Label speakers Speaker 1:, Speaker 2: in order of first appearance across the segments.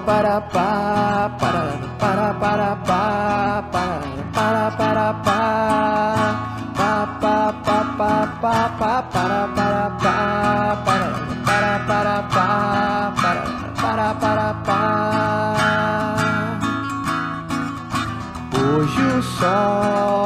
Speaker 1: para pá, para pá, para pá, pá para pá. Hoje o sol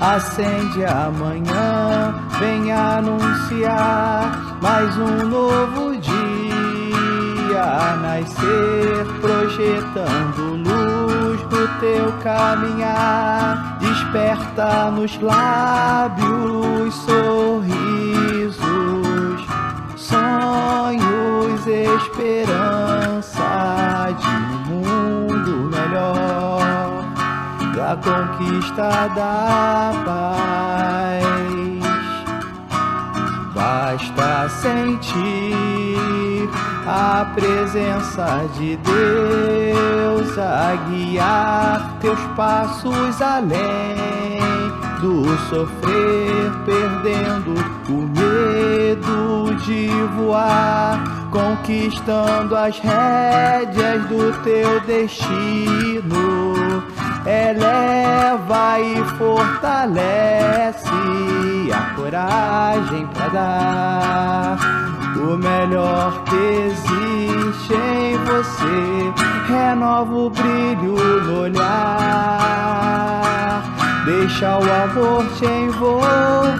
Speaker 1: acende amanhã, vem anunciar mais um novo dia a nascer, projetando luz no teu caminhar. Desperta nos lábios sorrisos, sonhos, esperança de um mundo melhor, da conquista da paz. Basta sentir a presença de Deus a guiar teus passos além do sofrer, perdendo o medo de voar, conquistando as rédeas do teu destino. Eleva e fortalece a coragem para dar o melhor que existe em você. Renova o brilho no olhar, deixa o amor te envolver,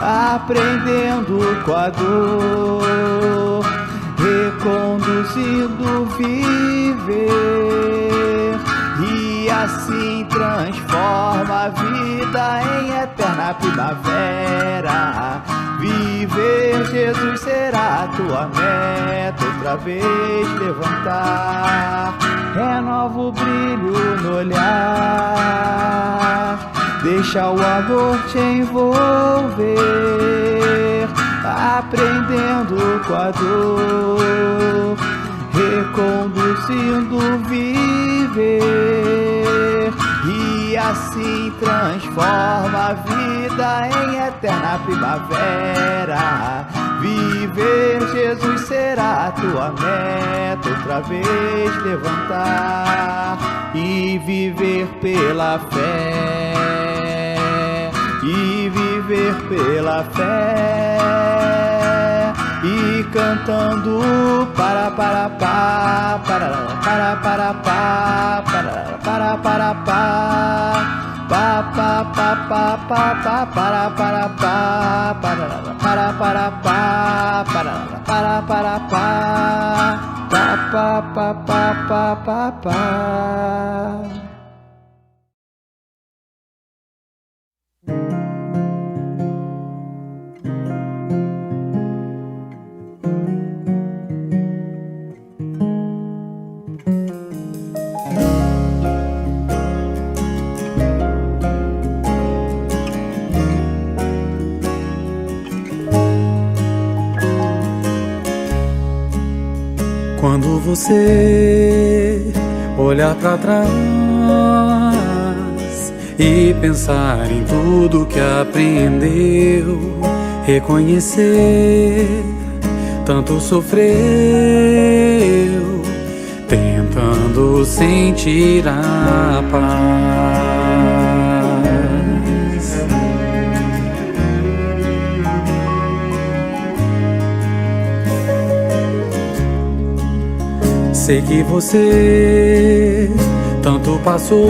Speaker 1: aprendendo com a dor, reconduzindo viver, e assim transforma a vida em eterna primavera. Viver, Jesus, será a tua meta, outra vez levantar. Renova o brilho no olhar, deixa o amor te envolver, aprendendo com a dor, reconduzindo viver, e assim transforma a vida em eterna primavera. Viver, Jesus, será a tua meta, outra vez levantar e viver pela fé, e viver pela fé, e cantando para pá, para pá, para pá, para pá, para pá.
Speaker 2: Quando você olhar para trás e pensar em tudo que aprendeu, reconhecer tanto sofreu, tentando sentir a paz. Sei que você tanto passou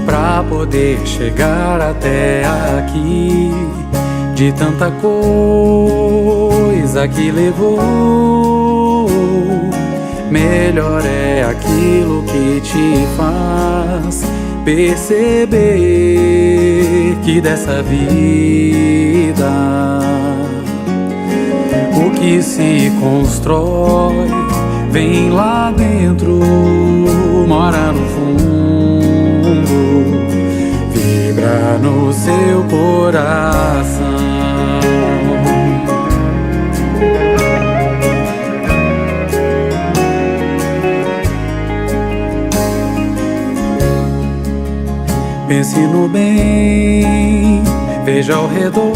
Speaker 2: pra poder chegar até aqui, de tanta coisa que levou. Melhor é aquilo que te faz perceber que dessa vida o que se constrói vem lá dentro, mora no fundo, vibra no seu coração. Pense no bem, veja ao redor,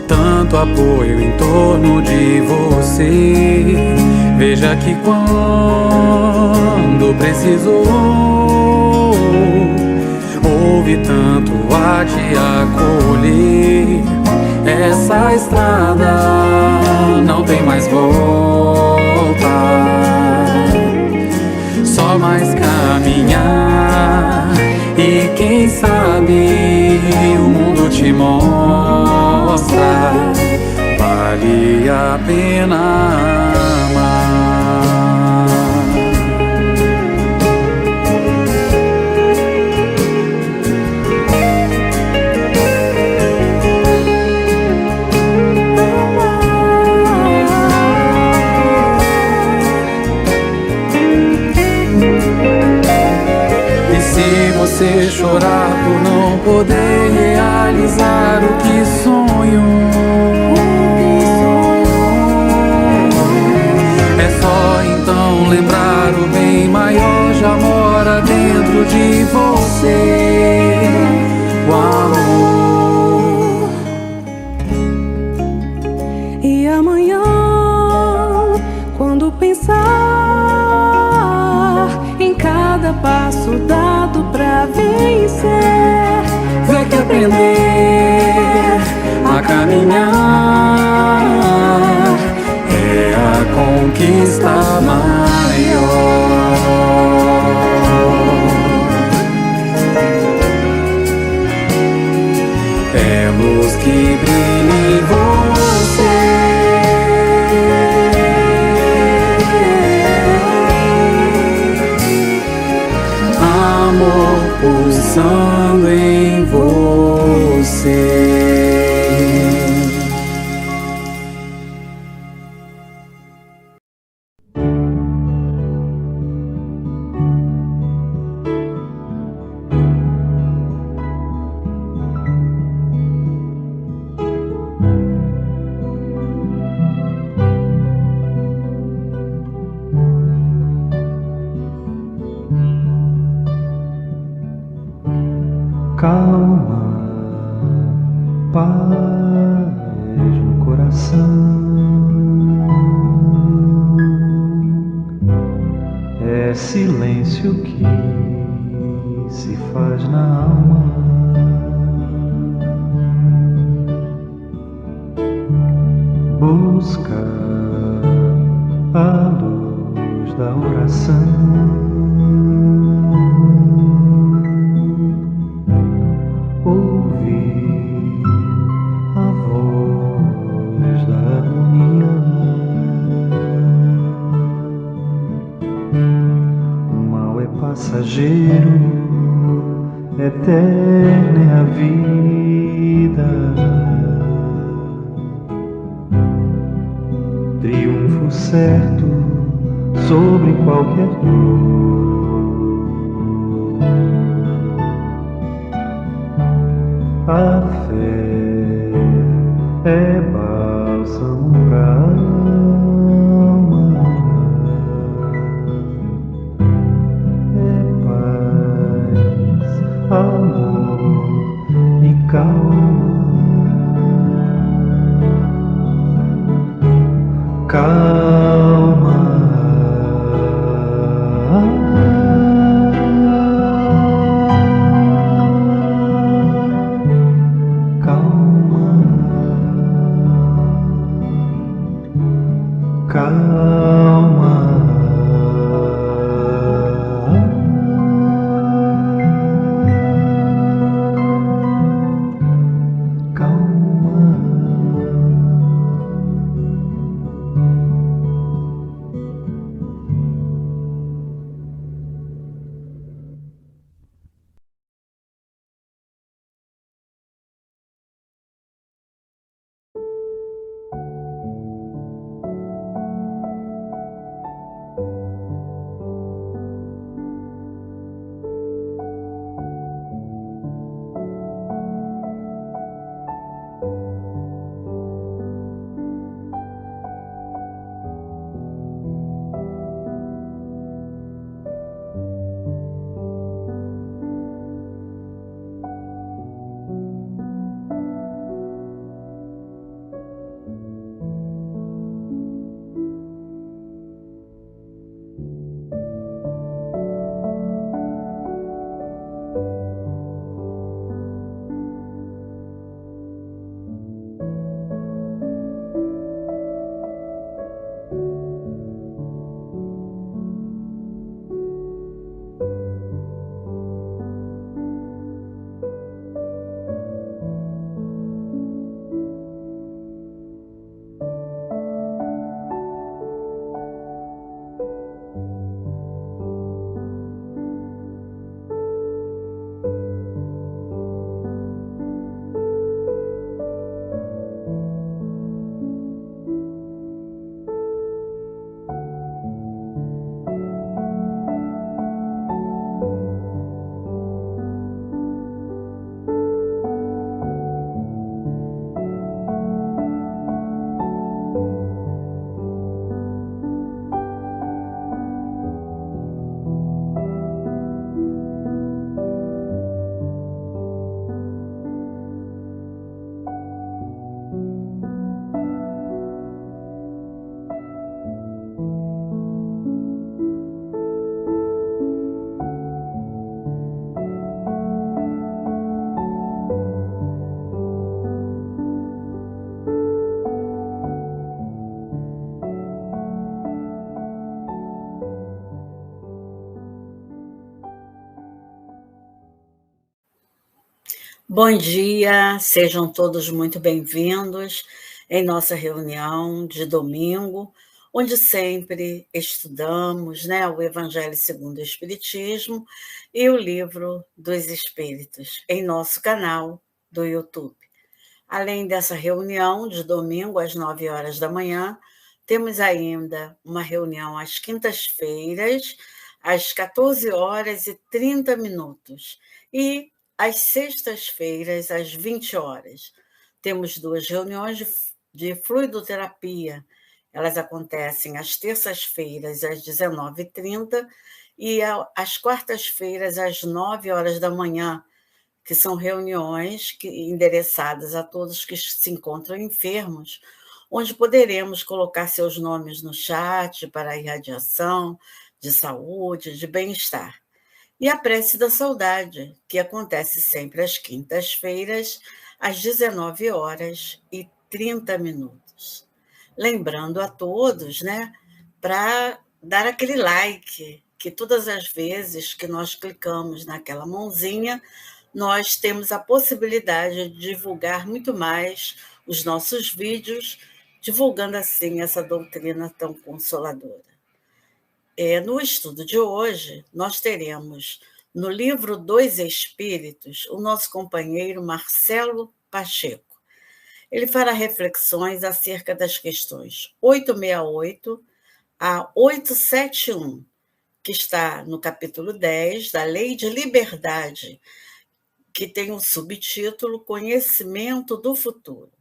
Speaker 2: tanto apoio em torno de você. Veja que quando precisou, houve tanto a te acolher. Essa estrada não tem mais volta, só mais caminhar. E quem sabe o mundo te mostra, vale a pena amar. E se você chorar por não poder realizar o que sonhou, é só então lembrar o bem maior já mora dentro de você, o amor.
Speaker 3: E amanhã, quando pensar em cada passo dado pra vencer,
Speaker 2: Vê que aprender a caminhar é a conquista maior. É luz que brilha em você, amor pulsando em você.
Speaker 1: Calma, paz no coração. É silêncio que se faz na alma. Busca a luz da oração. Passageiro, eterna é a vida, triunfo certo sobre qualquer dor. A fé é bálsamo pra alma, amor e calma. Calma, calma.
Speaker 4: Bom dia, sejam todos muito bem-vindos em nossa reunião de domingo, onde sempre estudamos, o Evangelho segundo o Espiritismo e o Livro dos Espíritos, em nosso canal do YouTube. Além dessa reunião de domingo às 9 horas da manhã, temos ainda uma reunião às quintas-feiras, às 14 horas e 30 minutos, e às sextas-feiras, às 20 horas. Temos 2 reuniões de fluidoterapia. Elas acontecem às terças-feiras, às 19h30, e às quartas-feiras, às 9 horas da manhã, que são reuniões endereçadas a todos que se encontram enfermos, onde poderemos colocar seus nomes no chat para a irradiação de saúde, de bem-estar. E a prece da saudade, que acontece sempre às quintas-feiras, às 19 horas e 30 minutos. Lembrando a todos, para dar aquele like, que todas as vezes que nós clicamos naquela mãozinha, nós temos a possibilidade de divulgar muito mais os nossos vídeos, divulgando assim essa doutrina tão consoladora. No estudo de hoje, nós teremos no livro dos Espíritos o nosso companheiro Marcelo Pacheco. Ele fará reflexões acerca das questões 868 a 871, que está no capítulo 10 da Lei de Liberdade, que tem o subtítulo Conhecimento do Futuro.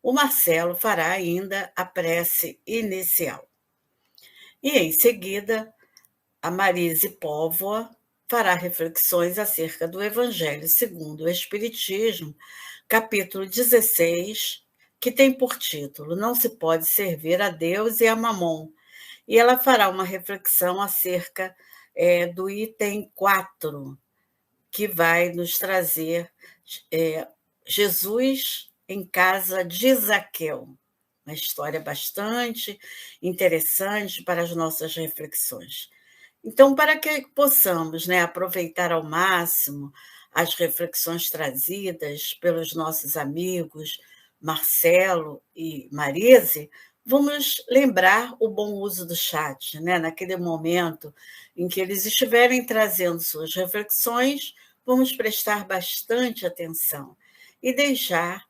Speaker 4: O Marcelo fará ainda a prece inicial. E, em seguida, a Marise Póvoa fará reflexões acerca do Evangelho segundo o Espiritismo, capítulo 16, que tem por título Não se pode servir a Deus e a Mamon. E ela fará uma reflexão acerca do item 4, que vai nos trazer Jesus em casa de Zaqueu. Uma história bastante interessante para as nossas reflexões. Então, para que possamos aproveitar ao máximo as reflexões trazidas pelos nossos amigos Marcelo e Marise, vamos lembrar o bom uso do chat, naquele momento em que eles estiverem trazendo suas reflexões, vamos prestar bastante atenção e deixar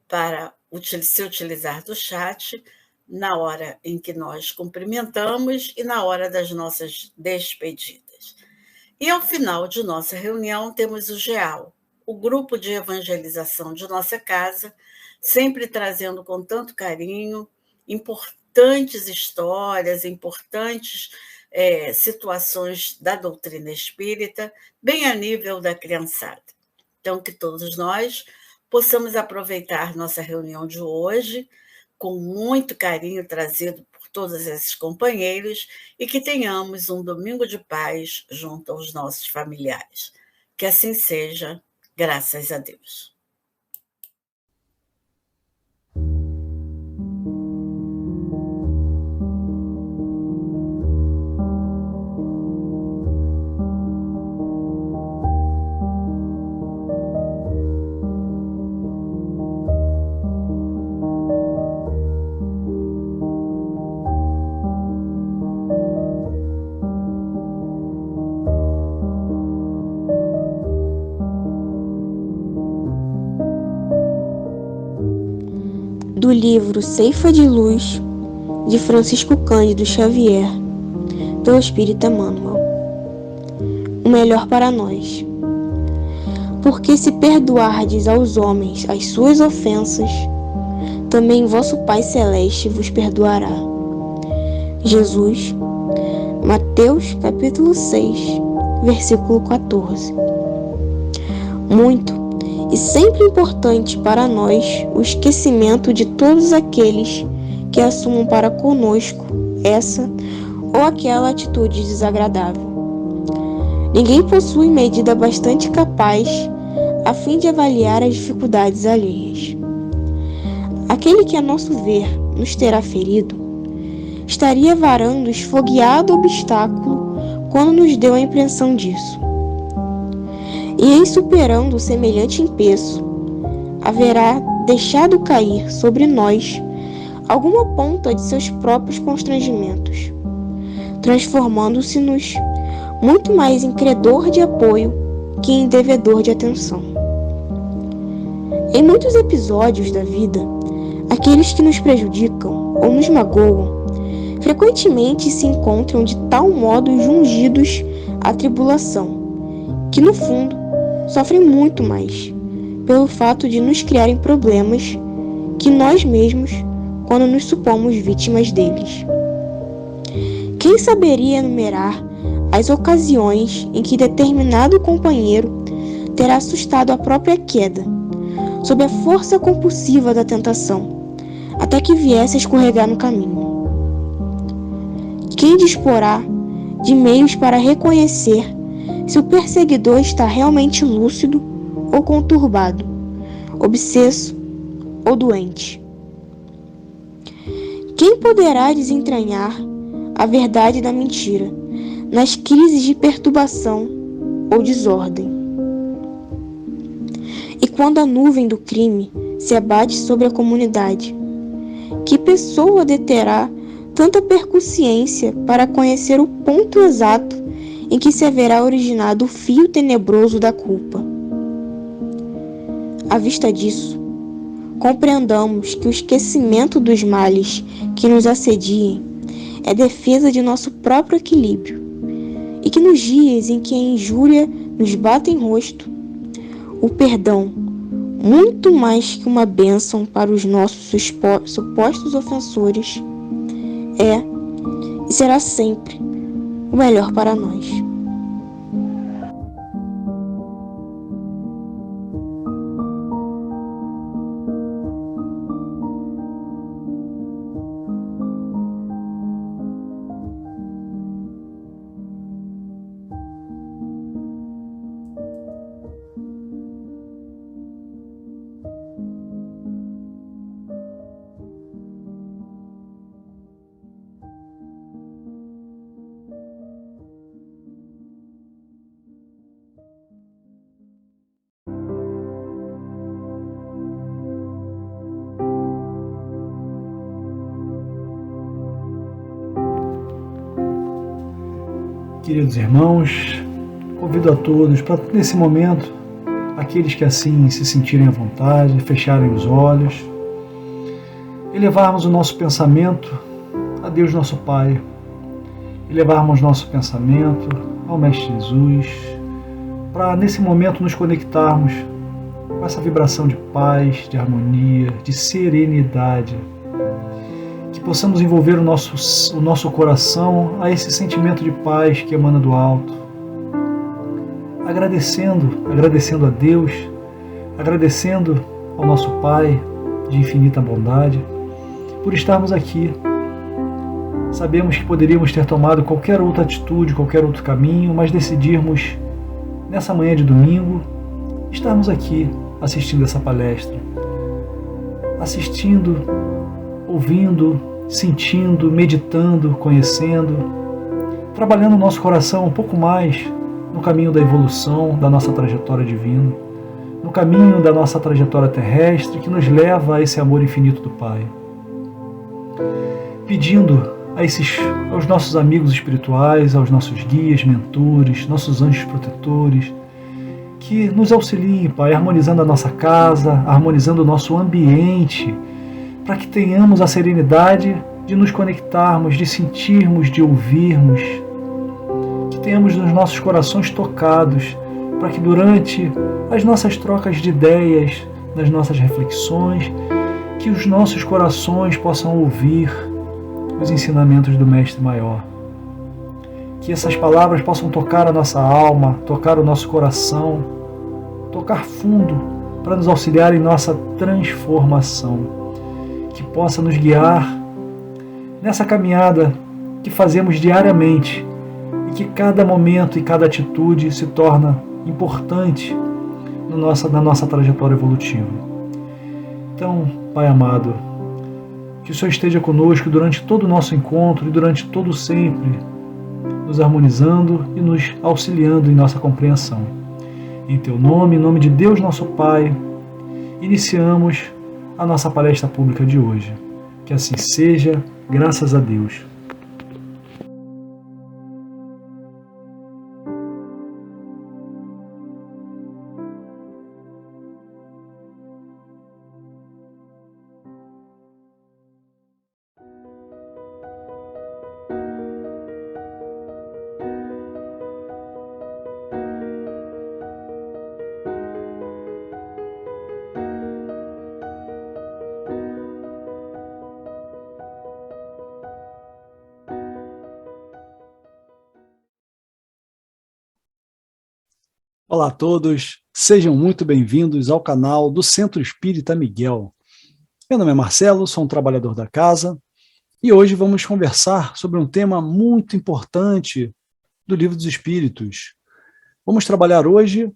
Speaker 4: para se utilizar do chat na hora em que nós cumprimentamos e na hora das nossas despedidas. E ao final de nossa reunião temos o GEAL, o grupo de evangelização de nossa casa, sempre trazendo com tanto carinho importantes histórias, importantes situações da doutrina espírita, bem a nível da criançada. Então, que todos nós possamos aproveitar nossa reunião de hoje com muito carinho trazido por todos esses companheiros e que tenhamos um domingo de paz junto aos nossos familiares. Que assim seja, graças a Deus.
Speaker 5: Do livro Ceifa de Luz, de Francisco Cândido Xavier, pelo Espírito Emmanuel. O melhor para nós. Porque se perdoardes aos homens as suas ofensas, também vosso Pai Celeste vos perdoará. Jesus, Mateus capítulo 6, versículo 14. Muito e sempre importante para nós o esquecimento de todos aqueles que assumam para conosco essa ou aquela atitude desagradável. Ninguém possui medida bastante capaz a fim de avaliar as dificuldades alheias. Aquele que, a nosso ver, nos terá ferido, estaria varando o esfogueado obstáculo quando nos deu a impressão disso. E em superando semelhante empeço, haverá deixado cair sobre nós alguma ponta de seus próprios constrangimentos, transformando-se-nos muito mais em credor de apoio que em devedor de atenção. Em muitos episódios da vida, aqueles que nos prejudicam ou nos magoam frequentemente se encontram de tal modo jungidos à tribulação, que no fundo sofrem muito mais pelo fato de nos criarem problemas que nós mesmos quando nos supomos vítimas deles. Quem saberia enumerar as ocasiões em que determinado companheiro terá assustado a própria queda, sob a força compulsiva da tentação, até que viesse a escorregar no caminho? Quem disporá de meios para reconhecer se o perseguidor está realmente lúcido ou conturbado, obsesso ou doente? Quem poderá desentranhar a verdade da mentira nas crises de perturbação ou desordem? E quando a nuvem do crime se abate sobre a comunidade, que pessoa deterá tanta percussiência para conhecer o ponto exato em que se haverá originado o fio tenebroso da culpa? À vista disso, compreendamos que o esquecimento dos males que nos assediem é defesa de nosso próprio equilíbrio, e que nos dias em que a injúria nos bate em rosto, o perdão, muito mais que uma bênção para os nossos supostos ofensores, é e será sempre o melhor para nós.
Speaker 1: Queridos irmãos, convido a todos para, nesse momento, aqueles que assim se sentirem à vontade, fecharem os olhos, elevarmos o nosso pensamento a Deus nosso Pai, elevarmos nosso pensamento ao Mestre Jesus, para nesse momento nos conectarmos com essa vibração de paz, de harmonia, de serenidade, que possamos envolver o nosso coração a esse sentimento de paz que emana do alto, agradecendo a Deus, agradecendo ao nosso Pai de infinita bondade por estarmos aqui. Sabemos que poderíamos ter tomado qualquer outra atitude, qualquer outro caminho, mas decidimos, nessa manhã de domingo, estarmos aqui assistindo essa palestra, assistindo, ouvindo, sentindo, meditando, conhecendo, trabalhando o nosso coração um pouco mais no caminho da evolução da nossa trajetória divina, no caminho da nossa trajetória terrestre que nos leva a esse amor infinito do Pai. Pedindo aos nossos amigos espirituais, aos nossos guias, mentores, nossos anjos protetores, que nos auxiliem, Pai, harmonizando a nossa casa, harmonizando o nosso ambiente, para que tenhamos a serenidade de nos conectarmos, de sentirmos, de ouvirmos, que tenhamos os nossos corações tocados, para que durante as nossas trocas de ideias, nas nossas reflexões, que os nossos corações possam ouvir os ensinamentos do Mestre Maior. Que essas palavras possam tocar a nossa alma, tocar o nosso coração, tocar fundo para nos auxiliar em nossa transformação. Que possa nos guiar nessa caminhada que fazemos diariamente e que cada momento e cada atitude se torna importante na nossa trajetória evolutiva. Então, Pai amado, que o Senhor esteja conosco durante todo o nosso encontro e durante todo sempre, nos harmonizando e nos auxiliando em nossa compreensão. Em teu nome, em nome de Deus nosso Pai, iniciamos a nossa palestra pública de hoje. Que assim seja, graças a Deus. Olá a todos, sejam muito bem-vindos ao canal do Centro Espírita Miguel. Meu nome é Marcelo, sou um trabalhador da casa e hoje vamos conversar sobre um tema muito importante do Livro dos Espíritos. Vamos trabalhar hoje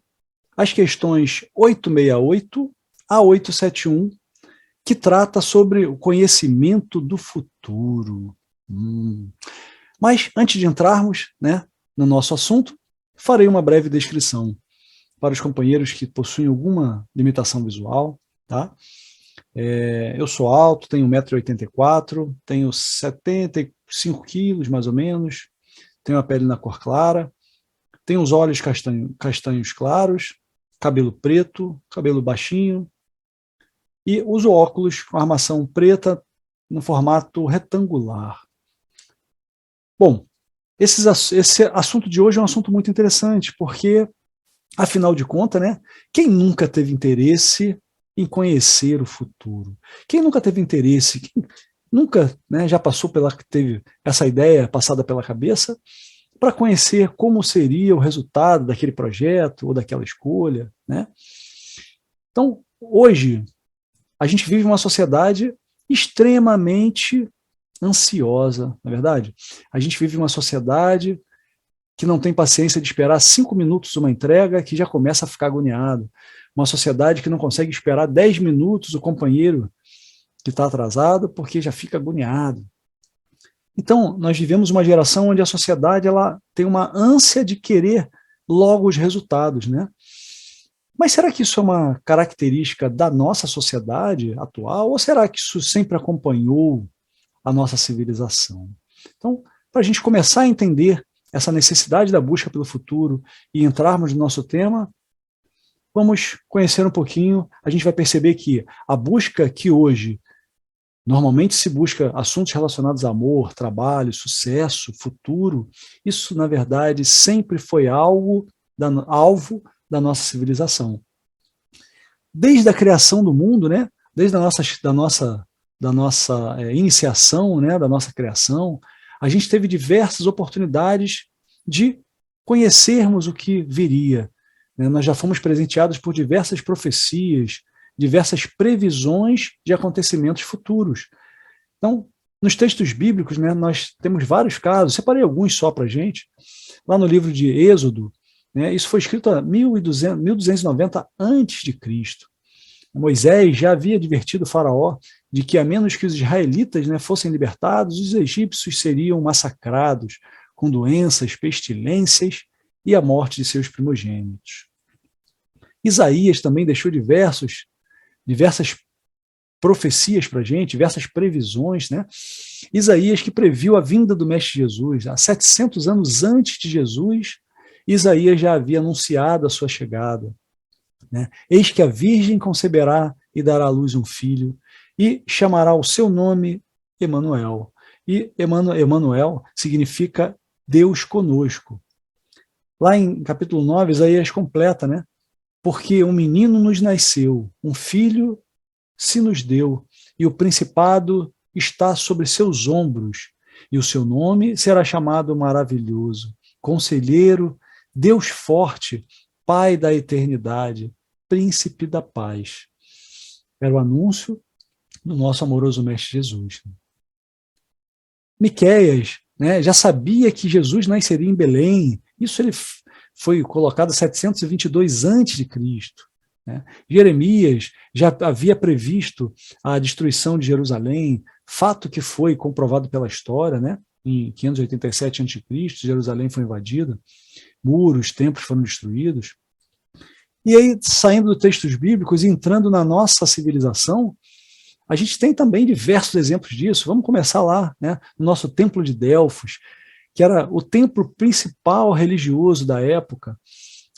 Speaker 1: as questões 868 a 871, que trata sobre o conhecimento do futuro. Mas antes de entrarmos, no nosso assunto, farei uma breve descrição para os companheiros que possuem alguma limitação visual. Tá? Eu sou alto, tenho 1,84 m, tenho 75 quilos mais ou menos, tenho a pele na cor clara, tenho os olhos castanhos claros, cabelo preto, cabelo baixinho, e uso óculos com armação preta no formato retangular. Bom, esse assunto de hoje é um assunto muito interessante, porque, afinal de contas, quem nunca teve interesse em conhecer o futuro? Quem nunca teve interesse? Quem nunca já teve essa ideia passada pela cabeça para conhecer como seria o resultado daquele projeto ou daquela escolha? Então, hoje, a gente vive uma sociedade extremamente ansiosa, na verdade. A gente vive uma sociedade que não tem paciência de esperar 5 minutos uma entrega, que já começa a ficar agoniado. Uma sociedade que não consegue esperar 10 minutos o companheiro que está atrasado, porque já fica agoniado. Então, nós vivemos uma geração onde a sociedade ela tem uma ânsia de querer logo os resultados. Mas será que isso é uma característica da nossa sociedade atual, ou será que isso sempre acompanhou a nossa civilização? Então, para a gente começar a entender essa necessidade da busca pelo futuro e entrarmos no nosso tema, vamos conhecer um pouquinho. A gente vai perceber que a busca que hoje normalmente se busca assuntos relacionados a amor, trabalho, sucesso, futuro, isso na verdade sempre foi alvo da nossa civilização. Desde a criação do mundo, desde da nossa iniciação, da nossa criação, a gente teve diversas oportunidades de conhecermos o que viria. Nós já fomos presenteados por diversas profecias, diversas previsões de acontecimentos futuros. Então, nos textos bíblicos, nós temos vários casos, separei alguns só para a gente. Lá no livro de Êxodo, isso foi escrito a 1290 a.C. Moisés já havia advertido o faraó de que, a menos que os israelitas fossem libertados, os egípcios seriam massacrados com doenças, pestilências e a morte de seus primogênitos. Isaías também deixou diversas profecias para a gente, diversas previsões. Isaías que previu a vinda do Mestre Jesus. Há 700 anos antes de Jesus, Isaías já havia anunciado a sua chegada. Eis que a Virgem conceberá e dará à luz um filho, e chamará o seu nome Emanuel. E Emanuel significa Deus conosco. Lá em capítulo 9, Isaías completa, porque um menino nos nasceu, um filho se nos deu, e o principado está sobre seus ombros, e o seu nome será chamado Maravilhoso, Conselheiro, Deus Forte, Pai da Eternidade, Príncipe da Paz. Era o anúncio do nosso amoroso Mestre Jesus. Miqueias já sabia que Jesus nasceria em Belém. Isso ele foi colocado 722 a.C. Jeremias já havia previsto a destruição de Jerusalém, fato que foi comprovado pela história. Em 587 a.C., Jerusalém foi invadida, muros, templos foram destruídos. E aí, saindo dos textos bíblicos e entrando na nossa civilização, a gente tem também diversos exemplos disso. Vamos começar lá, né, no nosso templo de Delfos, que era o templo principal religioso da época,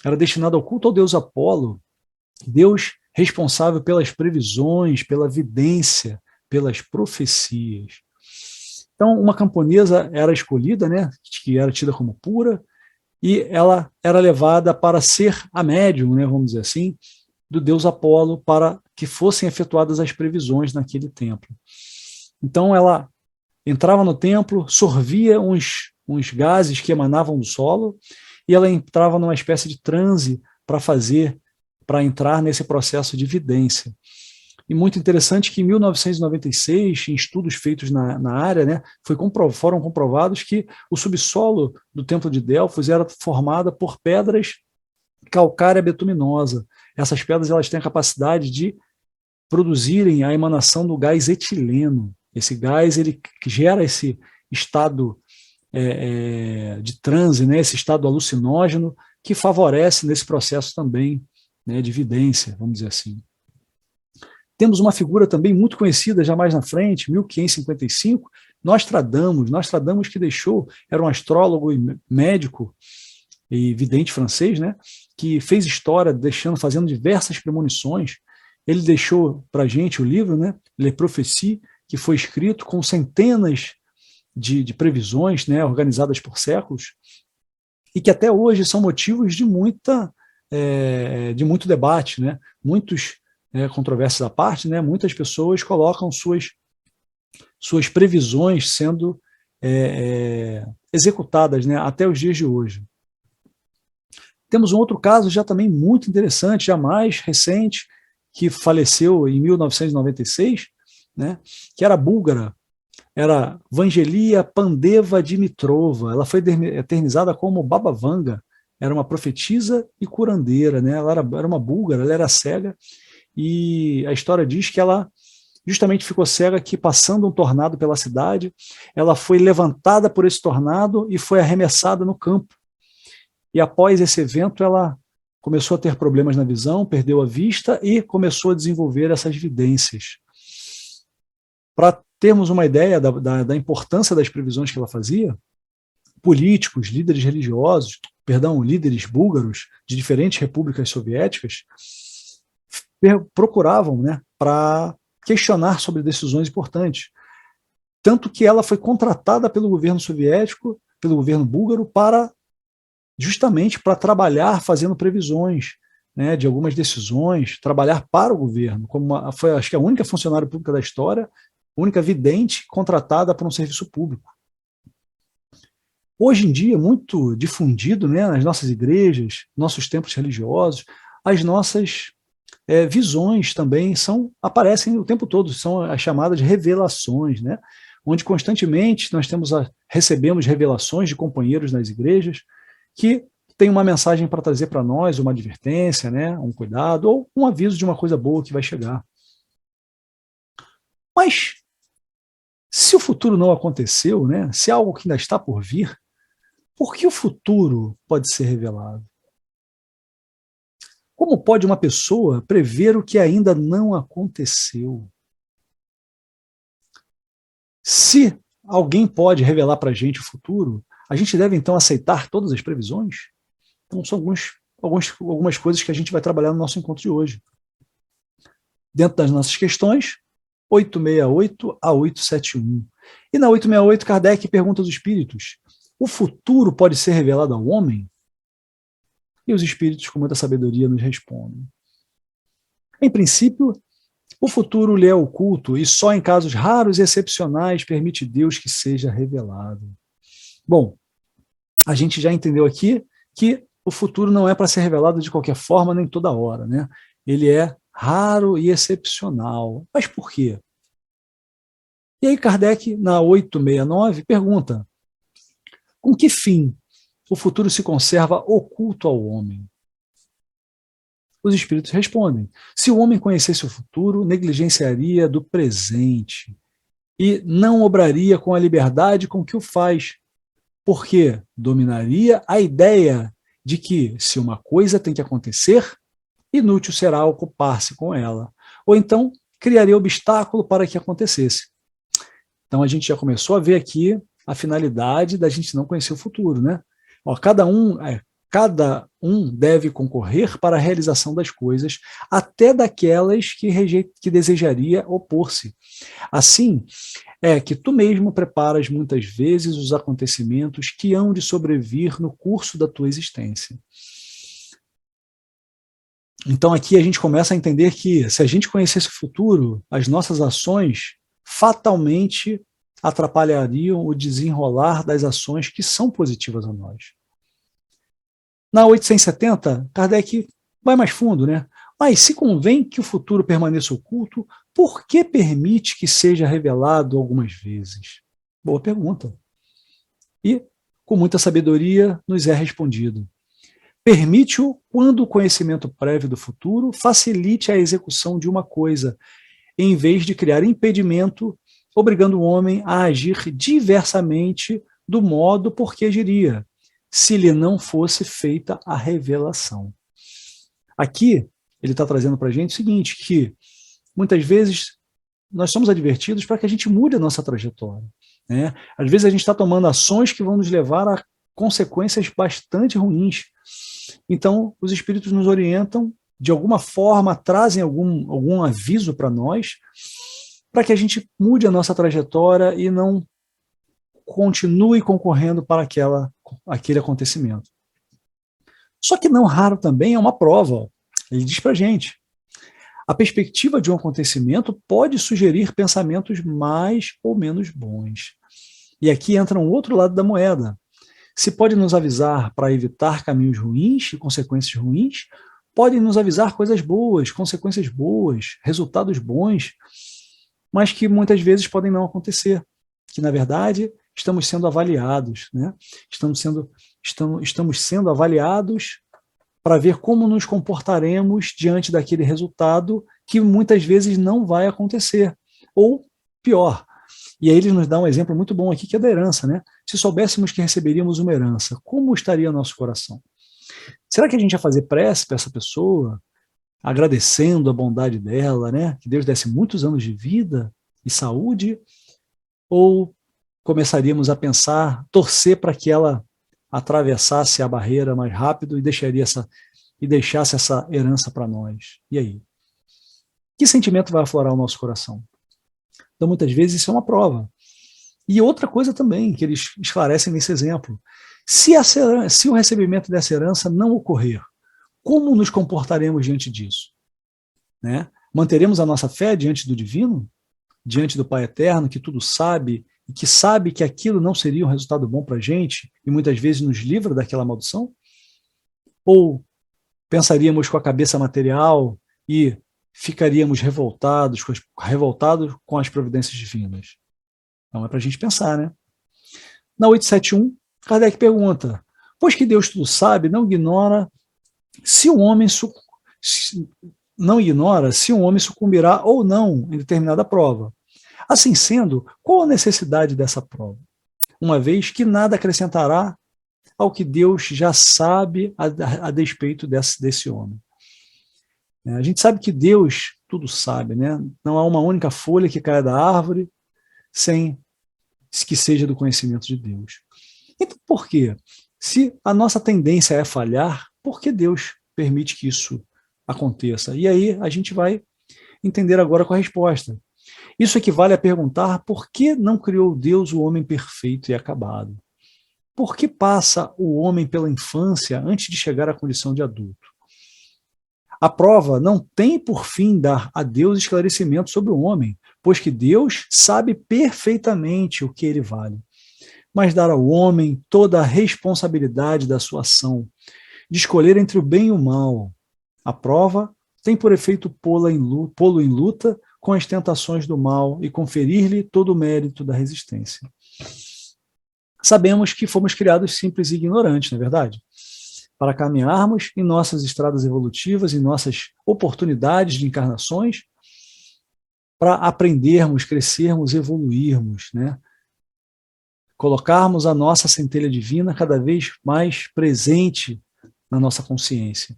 Speaker 1: era destinado ao culto ao deus Apolo, Deus responsável pelas previsões, pela vidência, pelas profecias. Então, uma camponesa era escolhida, né, que era tida como pura, e ela era levada para ser a médium, né, vamos dizer assim, do deus Apolo, para que fossem efetuadas as previsões naquele templo. Então, ela entrava no templo, sorvia uns gases que emanavam do solo, e ela entrava numa espécie de transe para entrar nesse processo de vidência. E muito interessante que em 1996, em estudos feitos na área, né, foram comprovados que o subsolo do Templo de Delfos era formado por pedras calcária bituminosa. Essas pedras elas têm a capacidade de produzirem a emanação do gás etileno. Esse gás ele gera esse estado de transe, né, esse estado alucinógeno, que favorece nesse processo também, né, de vidência, vamos dizer assim. Temos uma figura também muito conhecida já mais na frente, 1555, Nostradamus que era um astrólogo e médico e vidente francês, né, que fez história fazendo diversas premonições. Ele deixou para a gente o livro, né, Les Prophéties, que foi escrito com centenas de previsões, né, organizadas por séculos, e que até hoje são motivos de muito debate, né, muitos controvérsias à parte, né, muitas pessoas colocam suas previsões sendo executadas, né, até os dias de hoje. Temos um outro caso já também muito interessante, já mais recente, que faleceu em 1996, né, que era búlgara, era Vangelia Pandeva Dimitrova. Ela foi eternizada como Baba Vanga, era uma profetisa e curandeira, né, ela era uma búlgara, ela era cega, e a história diz que ela justamente ficou cega que, passando um tornado pela cidade, ela foi levantada por esse tornado e foi arremessada no campo. E após esse evento, ela começou a ter problemas na visão, perdeu a vista e começou a desenvolver essas vidências. Para termos uma ideia da importância das previsões que ela fazia, políticos, líderes búlgaros de diferentes repúblicas soviéticas procuravam, né, para questionar sobre decisões importantes. Tanto que ela foi contratada pelo governo soviético, pelo governo búlgaro, justamente para trabalhar fazendo previsões, né, de algumas decisões, trabalhar para o governo. Foi, acho que, a única funcionária pública da história, a única vidente contratada para um serviço público. Hoje em dia, muito difundido, né, nas nossas igrejas, nossos templos religiosos, as nossas visões também aparecem o tempo todo, são as chamadas revelações, né, onde constantemente nós recebemos revelações de companheiros nas igrejas que têm uma mensagem para trazer para nós, uma advertência, né, um cuidado, ou um aviso de uma coisa boa que vai chegar. Mas, se o futuro não aconteceu, né, se é algo que ainda está por vir, por que o futuro pode ser revelado? Como pode uma pessoa prever o que ainda não aconteceu? Se alguém pode revelar para a gente o futuro, a gente deve então aceitar todas as previsões? Então são algumas coisas que a gente vai trabalhar no nosso encontro de hoje. Dentro das nossas questões, 868 a 871. E na 868, Kardec pergunta aos espíritos: o futuro pode ser revelado ao homem? E os espíritos, com muita sabedoria, nos respondem: em princípio, o futuro lhe é oculto e só em casos raros e excepcionais permite Deus que seja revelado. Bom, a gente já entendeu aqui que o futuro não é para ser revelado de qualquer forma, nem toda hora, né? Ele é raro e excepcional. Mas por quê? E aí Kardec, na 869, pergunta: com que fim o futuro se conserva oculto ao homem? Os espíritos respondem: se o homem conhecesse o futuro, negligenciaria do presente e não obraria com a liberdade com que o faz, porque dominaria a ideia de que, se uma coisa tem que acontecer, inútil será ocupar-se com ela. Ou então, criaria obstáculo para que acontecesse. Então a gente já começou a ver aqui a finalidade da gente não conhecer o futuro, né? Ó, cada um deve concorrer para a realização das coisas, até daquelas que desejaria opor-se. Assim, é que tu mesmo preparas muitas vezes os acontecimentos que hão de sobrevir no curso da tua existência. Então aqui a gente começa a entender que, se a gente conhecesse o futuro, as nossas ações fatalmente atrapalhariam o desenrolar das ações que são positivas a nós. Na 870, Kardec vai mais fundo, né? Mas se convém que o futuro permaneça oculto, por que permite que seja revelado algumas vezes? Boa pergunta. E, com muita sabedoria, nos é respondido. Permite-o quando o conhecimento prévio do futuro facilite a execução de uma coisa, em vez de criar impedimento, obrigando o homem a agir diversamente do modo por que agiria, se lhe não fosse feita a revelação. Aqui, ele está trazendo para a gente o seguinte, que muitas vezes nós somos advertidos para que a gente mude a nossa trajetória, né? Às vezes a gente está tomando ações que vão nos levar a consequências bastante ruins. Então, os espíritos nos orientam, de alguma forma, trazem algum aviso para nós, para que a gente mude a nossa trajetória e não continue concorrendo para aquele acontecimento. Só que não raro também é uma prova. Ele diz para a gente, a perspectiva de um acontecimento pode sugerir pensamentos mais ou menos bons. E aqui entra um outro lado da moeda. Se pode nos avisar para evitar caminhos ruins e consequências ruins, pode nos avisar coisas boas, consequências boas, resultados bons, mas que muitas vezes podem não acontecer, que na verdade estamos sendo avaliados, né? Estamos sendo avaliados para ver como nos comportaremos diante daquele resultado que muitas vezes não vai acontecer, ou pior. E aí ele nos dá um exemplo muito bom aqui, que é da herança, né? Se soubéssemos que receberíamos uma herança, como estaria o nosso coração? Será que a gente ia fazer prece para essa pessoa, agradecendo a bondade dela, né? Que Deus desse muitos anos de vida e saúde? Ou começaríamos a pensar, torcer para que ela atravessasse a barreira mais rápido e deixasse essa herança para nós? E aí? Que sentimento vai aflorar o nosso coração? Então, muitas vezes, isso é uma prova. E outra coisa também, que eles esclarecem nesse exemplo, se o recebimento dessa herança não ocorrer, como nos comportaremos diante disso? Né? Manteremos a nossa fé diante do divino? Diante do Pai Eterno, que tudo sabe, e que sabe que aquilo não seria um resultado bom para a gente, e muitas vezes nos livra daquela maldição? Ou pensaríamos com a cabeça material e ficaríamos revoltados com as providências divinas? Então é para a gente pensar, né? Na 871, Kardec pergunta, pois que Deus tudo sabe, não ignora se um homem sucumbirá ou não em determinada prova. Assim sendo, qual a necessidade dessa prova? Uma vez que nada acrescentará ao que Deus já sabe a despeito desse homem. A gente sabe que Deus tudo sabe, né? Não há uma única folha que caia da árvore sem que seja do conhecimento de Deus. Então, por quê? Se a nossa tendência é falhar, por que Deus permite que isso aconteça? E aí a gente vai entender agora com a resposta. Isso equivale a perguntar por que não criou Deus o homem perfeito e acabado? Por que passa o homem pela infância antes de chegar à condição de adulto? A prova não tem por fim dar a Deus esclarecimento sobre o homem, pois que Deus sabe perfeitamente o que ele vale, mas dar ao homem toda a responsabilidade da sua ação, de escolher entre o bem e o mal. A prova tem por efeito pô-lo em luta com as tentações do mal e conferir-lhe todo o mérito da resistência. Sabemos que fomos criados simples e ignorantes, não é verdade? Para caminharmos em nossas estradas evolutivas, em nossas oportunidades de encarnações, para aprendermos, crescermos, evoluirmos, né? Colocarmos a nossa centelha divina cada vez mais presente na nossa consciência.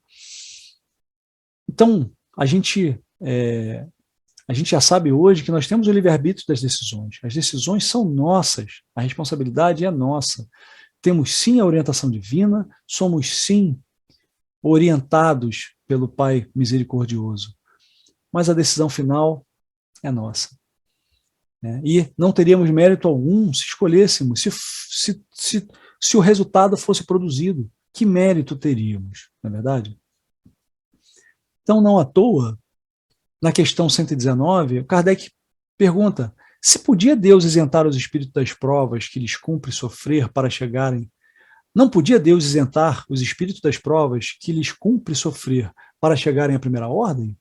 Speaker 1: Então, a gente já sabe hoje que nós temos o livre-arbítrio das decisões. As decisões são nossas, a responsabilidade é nossa. Temos sim a orientação divina, somos sim orientados pelo Pai misericordioso, mas a decisão final é nossa. E não teríamos mérito algum se escolhêssemos, se o resultado fosse produzido. Que mérito teríamos, não é verdade? Então, não à toa, na questão 119, Kardec pergunta: se podia Deus isentar os espíritos das provas que lhes cumpre sofrer para chegarem... Não podia Deus isentar os espíritos das provas que lhes cumpre sofrer para chegarem à primeira ordem?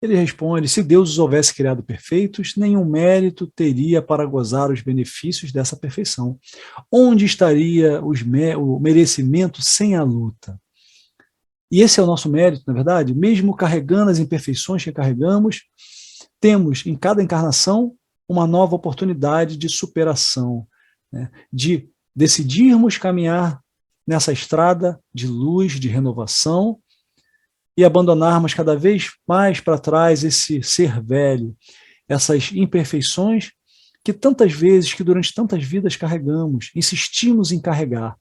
Speaker 1: Ele responde: se Deus os houvesse criado perfeitos, nenhum mérito teria para gozar os benefícios dessa perfeição. Onde estaria o merecimento sem a luta? E esse é o nosso mérito, na verdade. Mesmo carregando as imperfeições que carregamos, temos em cada encarnação uma nova oportunidade de superação, de decidirmos caminhar nessa estrada de luz, de renovação, e abandonarmos cada vez mais para trás esse ser velho, essas imperfeições que tantas vezes, que durante tantas vidas carregamos, insistimos em carregar.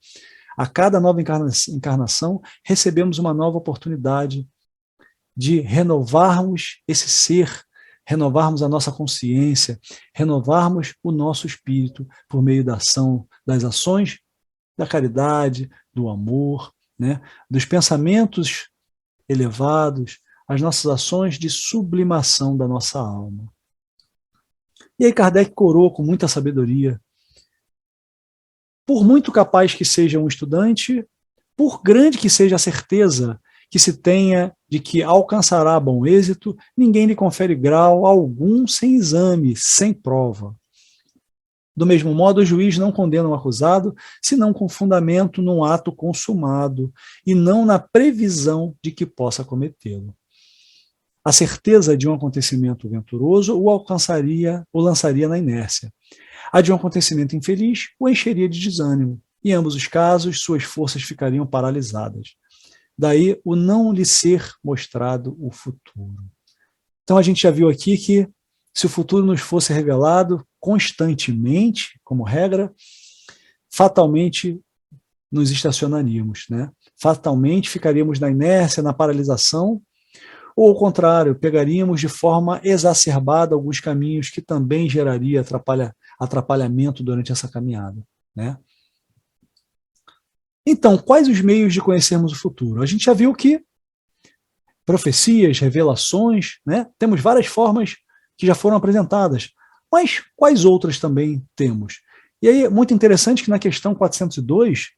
Speaker 1: A cada nova encarnação, recebemos uma nova oportunidade de renovarmos esse ser, renovarmos a nossa consciência, renovarmos o nosso espírito por meio da ação, das ações da caridade, do amor, dos pensamentos elevados, as nossas ações de sublimação da nossa alma. E aí Kardec coroa com muita sabedoria: por muito capaz que seja um estudante, por grande que seja a certeza que se tenha de que alcançará bom êxito, ninguém lhe confere grau algum sem exame, sem prova. Do mesmo modo, o juiz não condena o acusado, senão com fundamento num ato consumado, e não na previsão de que possa cometê-lo. A certeza de um acontecimento venturoso o lançaria na inércia. A de um acontecimento infeliz o encheria de desânimo. Em ambos os casos, suas forças ficariam paralisadas. Daí o não lhe ser mostrado o futuro. Então a gente já viu aqui que, se o futuro nos fosse revelado constantemente, como regra, fatalmente nos estacionaríamos, Fatalmente ficaríamos na inércia, na paralisação, ou ao contrário, pegaríamos de forma exacerbada alguns caminhos que também geraria atrapalhamento durante essa caminhada, Então, quais os meios de conhecermos o futuro? A gente já viu que profecias, revelações, temos várias formas que já foram apresentadas, mas quais outras também temos? E aí é muito interessante que na questão 402,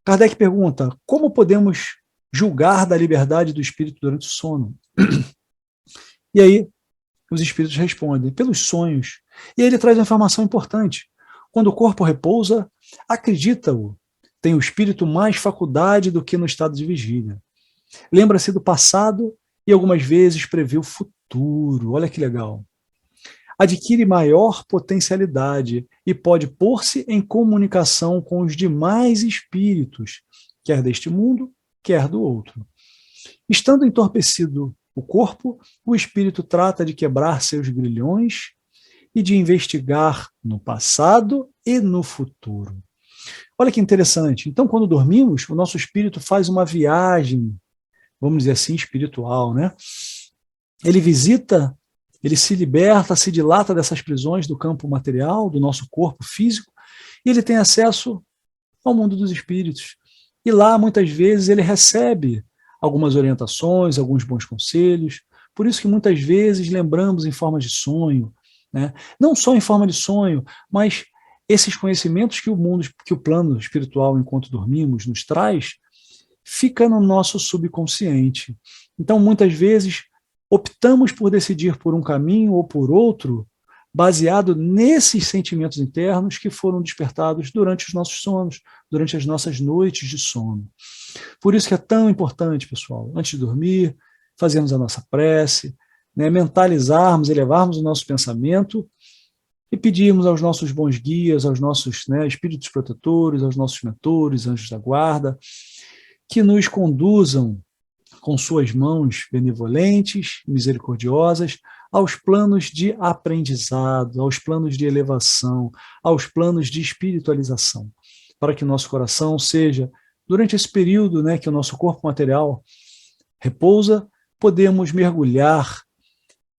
Speaker 1: Kardec pergunta: como podemos julgar da liberdade do espírito durante o sono? E aí os espíritos respondem: pelos sonhos. E aí ele traz uma informação importante: quando o corpo repousa, acredita-o, tem o espírito mais faculdade do que no estado de vigília. Lembra-se do passado e algumas vezes prevê o futuro. Olha que legal. Adquire maior potencialidade e pode pôr-se em comunicação com os demais espíritos, quer deste mundo, quer do outro. Estando entorpecido o corpo, o espírito trata de quebrar seus grilhões e de investigar no passado e no futuro. Olha que interessante. Então, quando dormimos, o nosso espírito faz uma viagem, vamos dizer assim, espiritual, Ele visita, ele se liberta, se dilata dessas prisões do campo material, do nosso corpo físico, e ele tem acesso ao mundo dos espíritos. E lá, muitas vezes, ele recebe algumas orientações, alguns bons conselhos. Por isso que muitas vezes lembramos em forma de sonho, Não só em forma de sonho, mas esses conhecimentos que o plano espiritual, enquanto dormimos, nos traz, fica no nosso subconsciente. Então, muitas vezes, optamos por decidir por um caminho ou por outro, baseado nesses sentimentos internos que foram despertados durante os nossos sonos, durante as nossas noites de sono. Por isso que é tão importante, pessoal, antes de dormir, fazermos a nossa prece, mentalizarmos, elevarmos o nosso pensamento e pedirmos aos nossos bons guias, aos nossos espíritos protetores, aos nossos mentores, anjos da guarda, que nos conduzam com suas mãos benevolentes, misericordiosas, aos planos de aprendizado, aos planos de elevação, aos planos de espiritualização, para que o nosso coração seja, durante esse período, né, que o nosso corpo material repousa, podemos mergulhar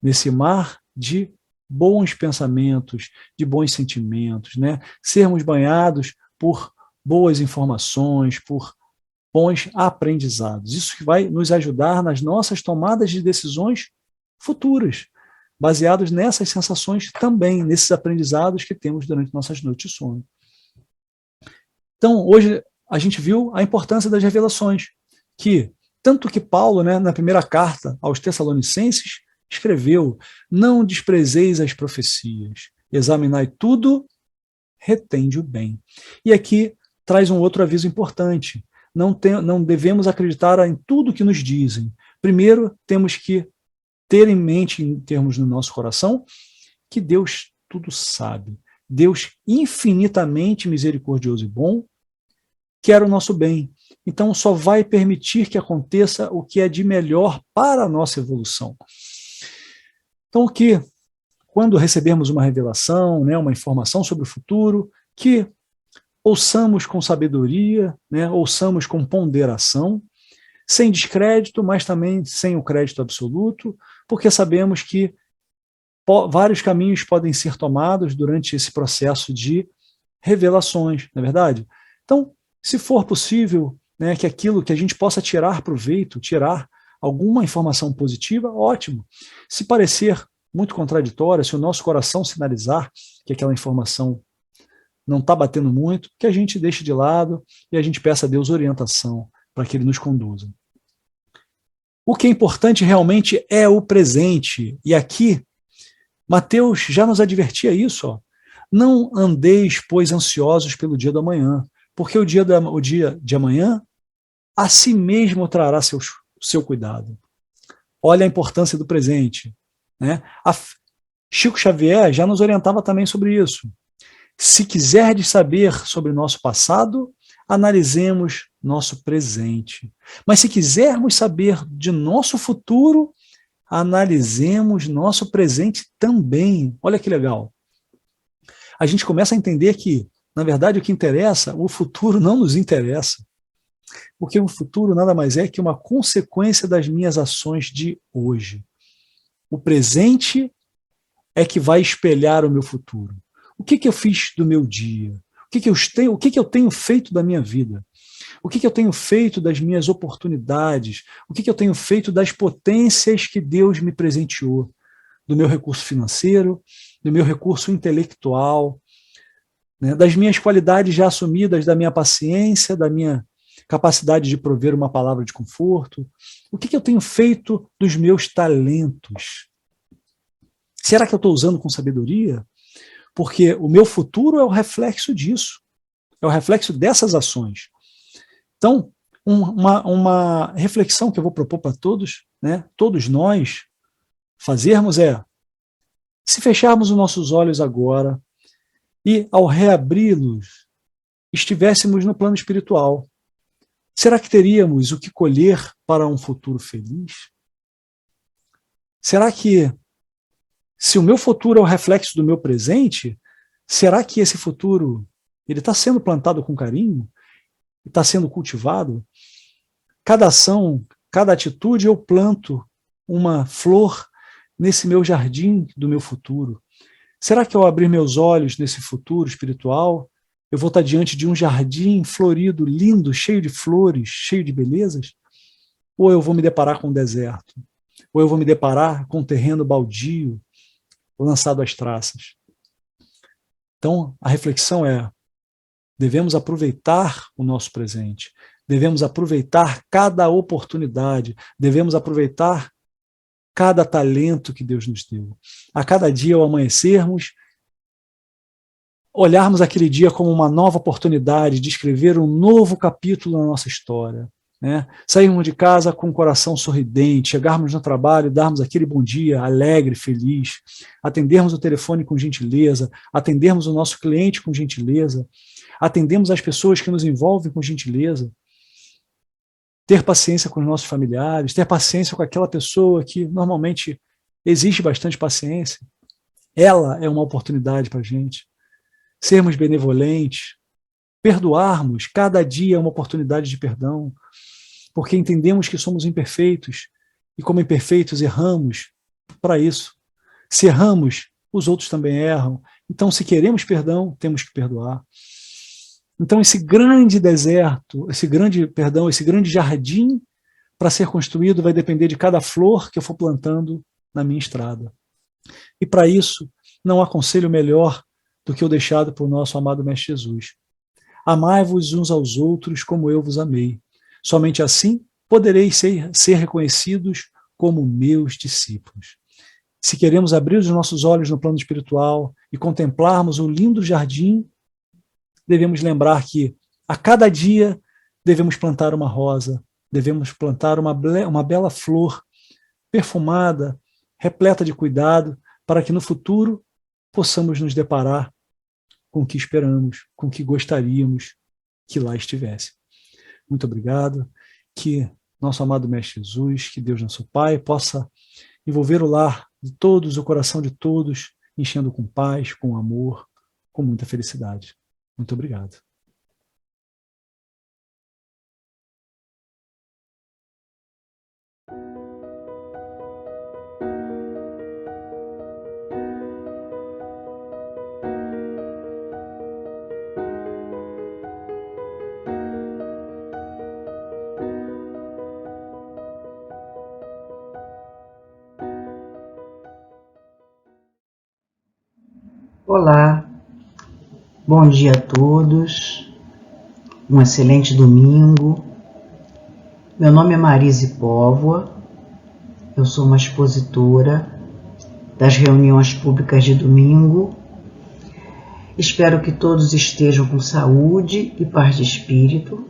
Speaker 1: nesse mar de bons pensamentos, de bons sentimentos, né? Sermos banhados por boas informações, por bons aprendizados. Isso que vai nos ajudar nas nossas tomadas de decisões futuras, baseados nessas sensações também, nesses aprendizados que temos durante nossas noites de sono. Então, hoje a gente viu a importância das revelações, que tanto que Paulo, né, na primeira carta aos Tessalonicenses, escreveu: não desprezeis as profecias, examinai tudo, retende o bem. E aqui traz um outro aviso importante: não devemos acreditar em tudo que nos dizem. Primeiro, temos que ter em mente, em termos no nosso coração, que Deus tudo sabe. Deus infinitamente misericordioso e bom, quer o nosso bem. Então, só vai permitir que aconteça o que é de melhor para a nossa evolução. Então, quando recebermos uma revelação, né, uma informação sobre o futuro, que ouçamos com sabedoria, né, ouçamos com ponderação, sem descrédito, mas também sem o crédito absoluto, porque sabemos que vários caminhos podem ser tomados durante esse processo de revelações, não é verdade? Então, se for possível, né, que aquilo que a gente possa tirar proveito, tirar alguma informação positiva, ótimo. Se parecer muito contraditória, se o nosso coração sinalizar que aquela informação não está batendo muito, que a gente deixe de lado e a gente peça a Deus orientação para que Ele nos conduza. O que é importante realmente é o presente. E aqui, Mateus já nos advertia isso. Ó. Não andeis, pois, ansiosos pelo dia do amanhã, porque o dia de amanhã a si mesmo trará seu cuidado. Olha a importância do presente. Né? Chico Xavier já nos orientava também sobre isso. Se quiserdes saber sobre nosso passado, analisemos nosso presente. Mas se quisermos saber de nosso futuro, analisemos nosso presente também. Olha que legal. A gente começa a entender que, na verdade, o que interessa, o futuro não nos interessa. Porque o futuro nada mais é que uma consequência das minhas ações de hoje. O presente é que vai espelhar o meu futuro. O que eu fiz do meu dia? O que eu tenho feito da minha vida? O que eu tenho feito das minhas oportunidades? O que eu tenho feito das potências que Deus me presenteou? Do meu recurso financeiro, do meu recurso intelectual, né, das minhas qualidades já assumidas, da minha paciência, da minha capacidade de prover uma palavra de conforto. O que eu tenho feito dos meus talentos? Será que eu estou usando com sabedoria? Porque o meu futuro é o reflexo disso, é o reflexo dessas ações. Então, uma reflexão que eu vou propor para todos, né, todos nós, fazermos se fecharmos os nossos olhos agora e, ao reabri-los, estivéssemos no plano espiritual, será que teríamos o que colher para um futuro feliz? Será que, se o meu futuro é o reflexo do meu presente, será que esse futuro ele está sendo plantado com carinho? Está sendo cultivado? Cada ação, cada atitude, eu planto uma flor nesse meu jardim do meu futuro. Será que ao abrir meus olhos nesse futuro espiritual, eu vou estar diante de um jardim florido, lindo, cheio de flores, cheio de belezas? Ou eu vou me deparar com um deserto? Ou eu vou me deparar com um terreno baldio, lançado às traças? Então, a reflexão é: devemos aproveitar o nosso presente, devemos aproveitar cada oportunidade, devemos aproveitar cada talento que Deus nos deu. A cada dia, ao amanhecermos, olharmos aquele dia como uma nova oportunidade de escrever um novo capítulo na nossa história. Né? Sairmos de casa com o coração sorridente, chegarmos no trabalho, darmos aquele bom dia alegre, feliz, atendermos o telefone com gentileza, atendermos o nosso cliente com gentileza, atendemos as pessoas que nos envolvem com gentileza. ter paciência com os nossos familiares, ter paciência com aquela pessoa que normalmente exige bastante paciência. Ela é uma oportunidade para a gente. Sermos benevolentes, perdoarmos, cada dia é uma oportunidade de perdão, porque entendemos que somos imperfeitos e como imperfeitos erramos para isso. Se erramos, os outros também erram. Então, se queremos perdão, temos que perdoar. Então, esse grande deserto, esse grande jardim para ser construído vai depender de cada flor que eu for plantando na minha estrada. E para isso, não há conselho melhor do que o deixado por nosso amado Mestre Jesus. Amai-vos uns aos outros como eu vos amei. Somente assim podereis ser reconhecidos como meus discípulos. Se queremos abrir os nossos olhos no plano espiritual e contemplarmos o lindo jardim, devemos lembrar que a cada dia devemos plantar uma rosa, devemos plantar uma bela flor perfumada, repleta de cuidado, para que no futuro possamos nos deparar com o que esperamos, com o que gostaríamos que lá estivesse. Muito obrigado. Que nosso amado Mestre Jesus, que Deus nosso Pai, possa envolver o lar de todos, o coração de todos, enchendo com paz, com amor, com muita felicidade. Muito obrigado.
Speaker 6: Olá, bom dia a todos, um excelente domingo. Meu nome é Marise Póvoa, eu sou uma expositora das reuniões públicas de domingo. Espero que todos estejam com saúde e paz de espírito.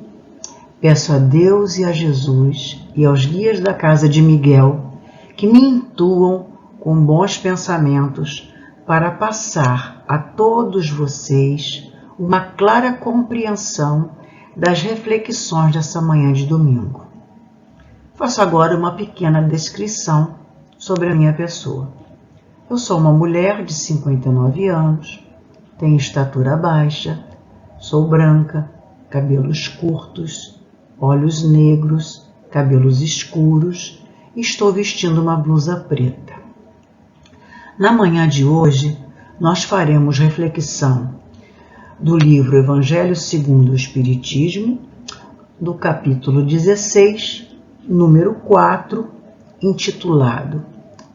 Speaker 6: Peço a Deus e a Jesus e aos guias da casa de Miguel que me intuam com bons pensamentos para passar a todos vocês uma clara compreensão das reflexões dessa manhã de domingo. Faço agora uma pequena descrição sobre a minha pessoa. Eu sou uma mulher de 59 anos, tenho estatura baixa, sou branca, cabelos curtos, olhos negros, cabelos escuros e estou vestindo uma blusa preta. Na manhã de hoje, nós faremos reflexão do livro Evangelho segundo o Espiritismo, do capítulo 16, número 4, intitulado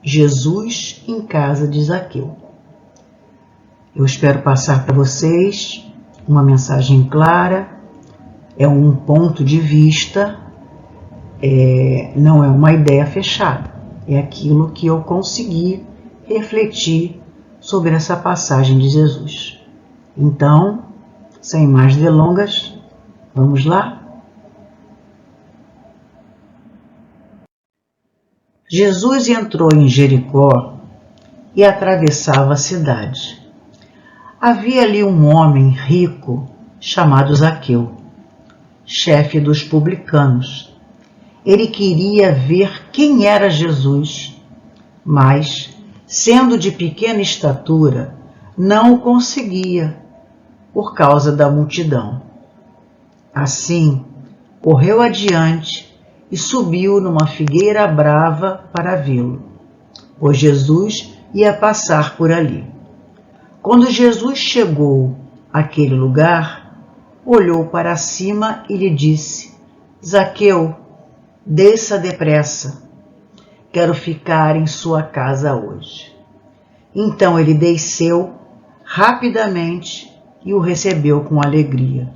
Speaker 6: Jesus em casa de Zaqueu. Eu espero passar para vocês uma mensagem clara, é um ponto de vista, não é uma ideia fechada, é aquilo que eu consegui refletir sobre essa passagem de Jesus. Então, sem mais delongas, vamos lá? Jesus entrou em Jericó e atravessava a cidade. Havia ali um homem rico chamado Zaqueu, chefe dos publicanos. Ele queria ver quem era Jesus, mas, sendo de pequena estatura, não o conseguia por causa da multidão. Assim, correu adiante e subiu numa figueira brava para vê-lo, pois Jesus ia passar por ali. Quando Jesus chegou àquele lugar, olhou para cima e lhe disse: Zaqueu, desça depressa. Quero ficar em sua casa hoje. Então ele desceu rapidamente e o recebeu com alegria.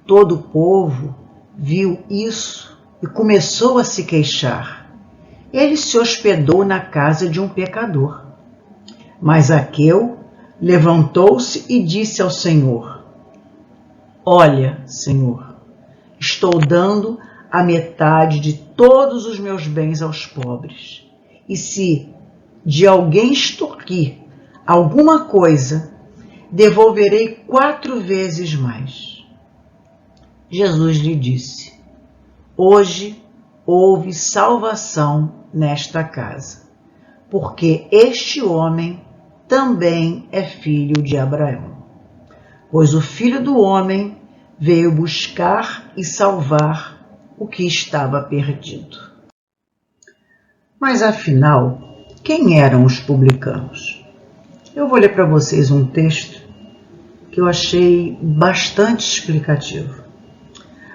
Speaker 6: Todo o povo viu isso e começou a se queixar. Ele se hospedou na casa de um pecador. Mas Zaqueu levantou-se e disse ao Senhor: Olha, Senhor, estou dando a metade de todos os meus bens aos pobres. E se de alguém extorquir alguma coisa, devolverei 4 vezes mais. Jesus lhe disse: Hoje houve salvação nesta casa, porque este homem também é filho de Abraão. Pois o Filho do Homem veio buscar e salvar o que estava perdido. Mas afinal, quem eram os publicanos? Eu vou ler para vocês um texto que eu achei bastante explicativo.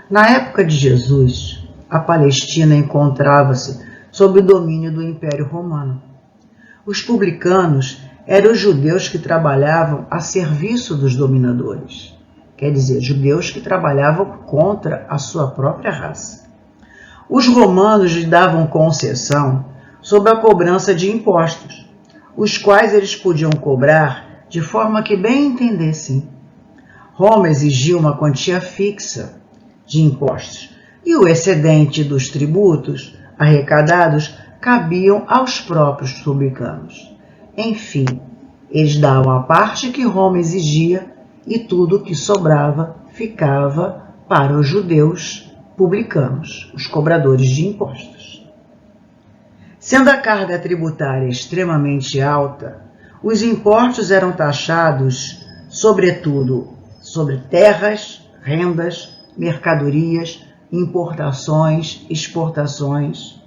Speaker 6: Na época de Jesus, a Palestina encontrava-se sob o domínio do Império Romano. Os publicanos eram os judeus que trabalhavam a serviço dos dominadores, quer dizer, judeus que trabalhavam contra a sua própria raça. Os romanos lhe davam concessão sobre a cobrança de impostos, os quais eles podiam cobrar de forma que bem entendessem. Roma exigia uma quantia fixa de impostos, e o excedente dos tributos arrecadados cabiam aos próprios publicanos. Enfim, eles davam a parte que Roma exigia e tudo o que sobrava ficava para os judeus publicanos, os cobradores de impostos. Sendo a carga tributária extremamente alta, os impostos eram taxados, sobretudo, sobre terras, rendas, mercadorias, importações, exportações.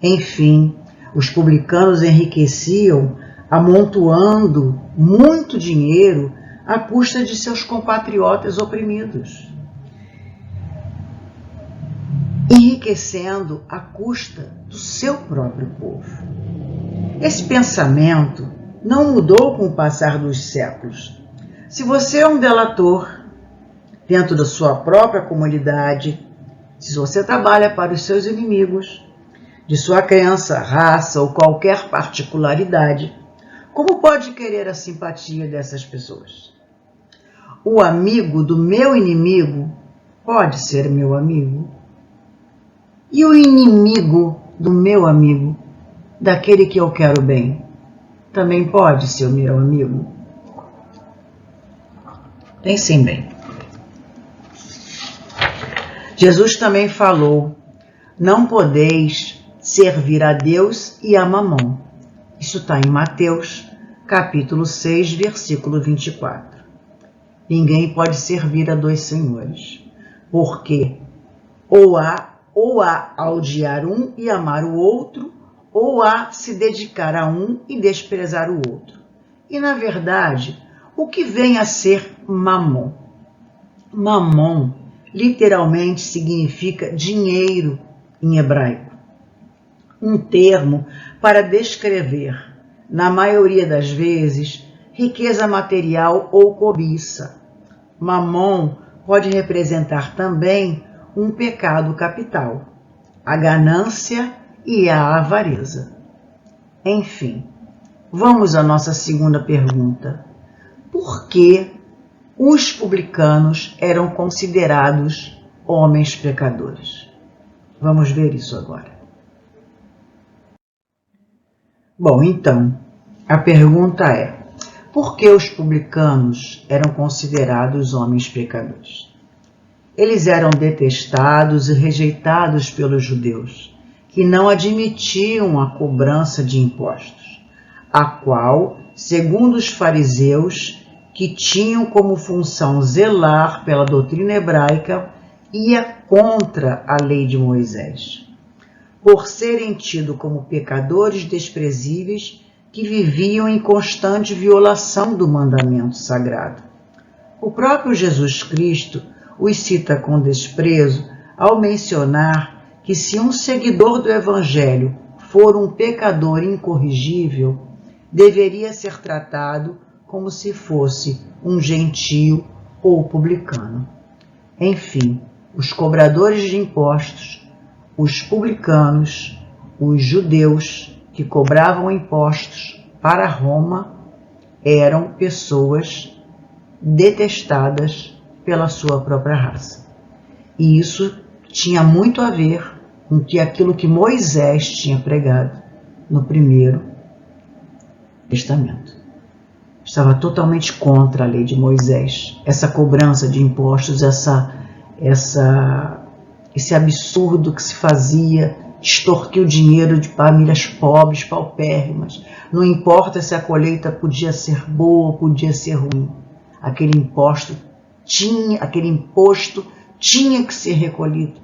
Speaker 6: Enfim, os publicanos enriqueciam amontoando muito dinheiro à custa de seus compatriotas oprimidos, enriquecendo à custa do seu próprio povo. Esse pensamento não mudou com o passar dos séculos. Se você é um delator dentro da sua própria comunidade, se você trabalha para os seus inimigos, de sua crença, raça ou qualquer particularidade, como pode querer a simpatia dessas pessoas? O amigo do meu inimigo pode ser meu amigo. E o inimigo do meu amigo, daquele que eu quero bem, também pode ser o meu amigo? Pensem bem. Jesus também falou: não podeis servir a Deus e a Mamon. Isso está em Mateus, capítulo 6, versículo 24. Ninguém pode servir a dois senhores, porque ou há a odiar um e amar o outro, ou há se dedicar a um e desprezar o outro. E, na verdade, o que vem a ser Mamon? Mamon literalmente significa dinheiro em hebraico. Um termo para descrever, na maioria das vezes, riqueza material ou cobiça. Mamon pode representar também um pecado capital, a ganância e a avareza. Enfim, vamos à nossa segunda pergunta. Por que os publicanos eram considerados homens pecadores? Vamos ver isso agora. Bom, então, a pergunta é: por que os publicanos eram considerados homens pecadores? Eles eram detestados e rejeitados pelos judeus, que não admitiam a cobrança de impostos, a qual, segundo os fariseus, que tinham como função zelar pela doutrina hebraica, ia contra a lei de Moisés, por serem tidos como pecadores desprezíveis que viviam em constante violação do mandamento sagrado. O próprio Jesus Cristo os cita com desprezo ao mencionar que se um seguidor do Evangelho for um pecador incorrigível, deveria ser tratado como se fosse um gentio ou publicano. Enfim, os cobradores de impostos, os publicanos, os judeus que cobravam impostos para Roma eram pessoas detestadas pela sua própria raça. E isso tinha muito a ver com aquilo que Moisés tinha pregado no Primeiro Testamento. Estava totalmente contra a lei de Moisés, essa cobrança de impostos, essa esse absurdo que se fazia, extorquir o dinheiro de famílias pobres, paupérrimas. Não importa se a colheita podia ser boa ou podia ser ruim. Aquele imposto tinha que ser recolhido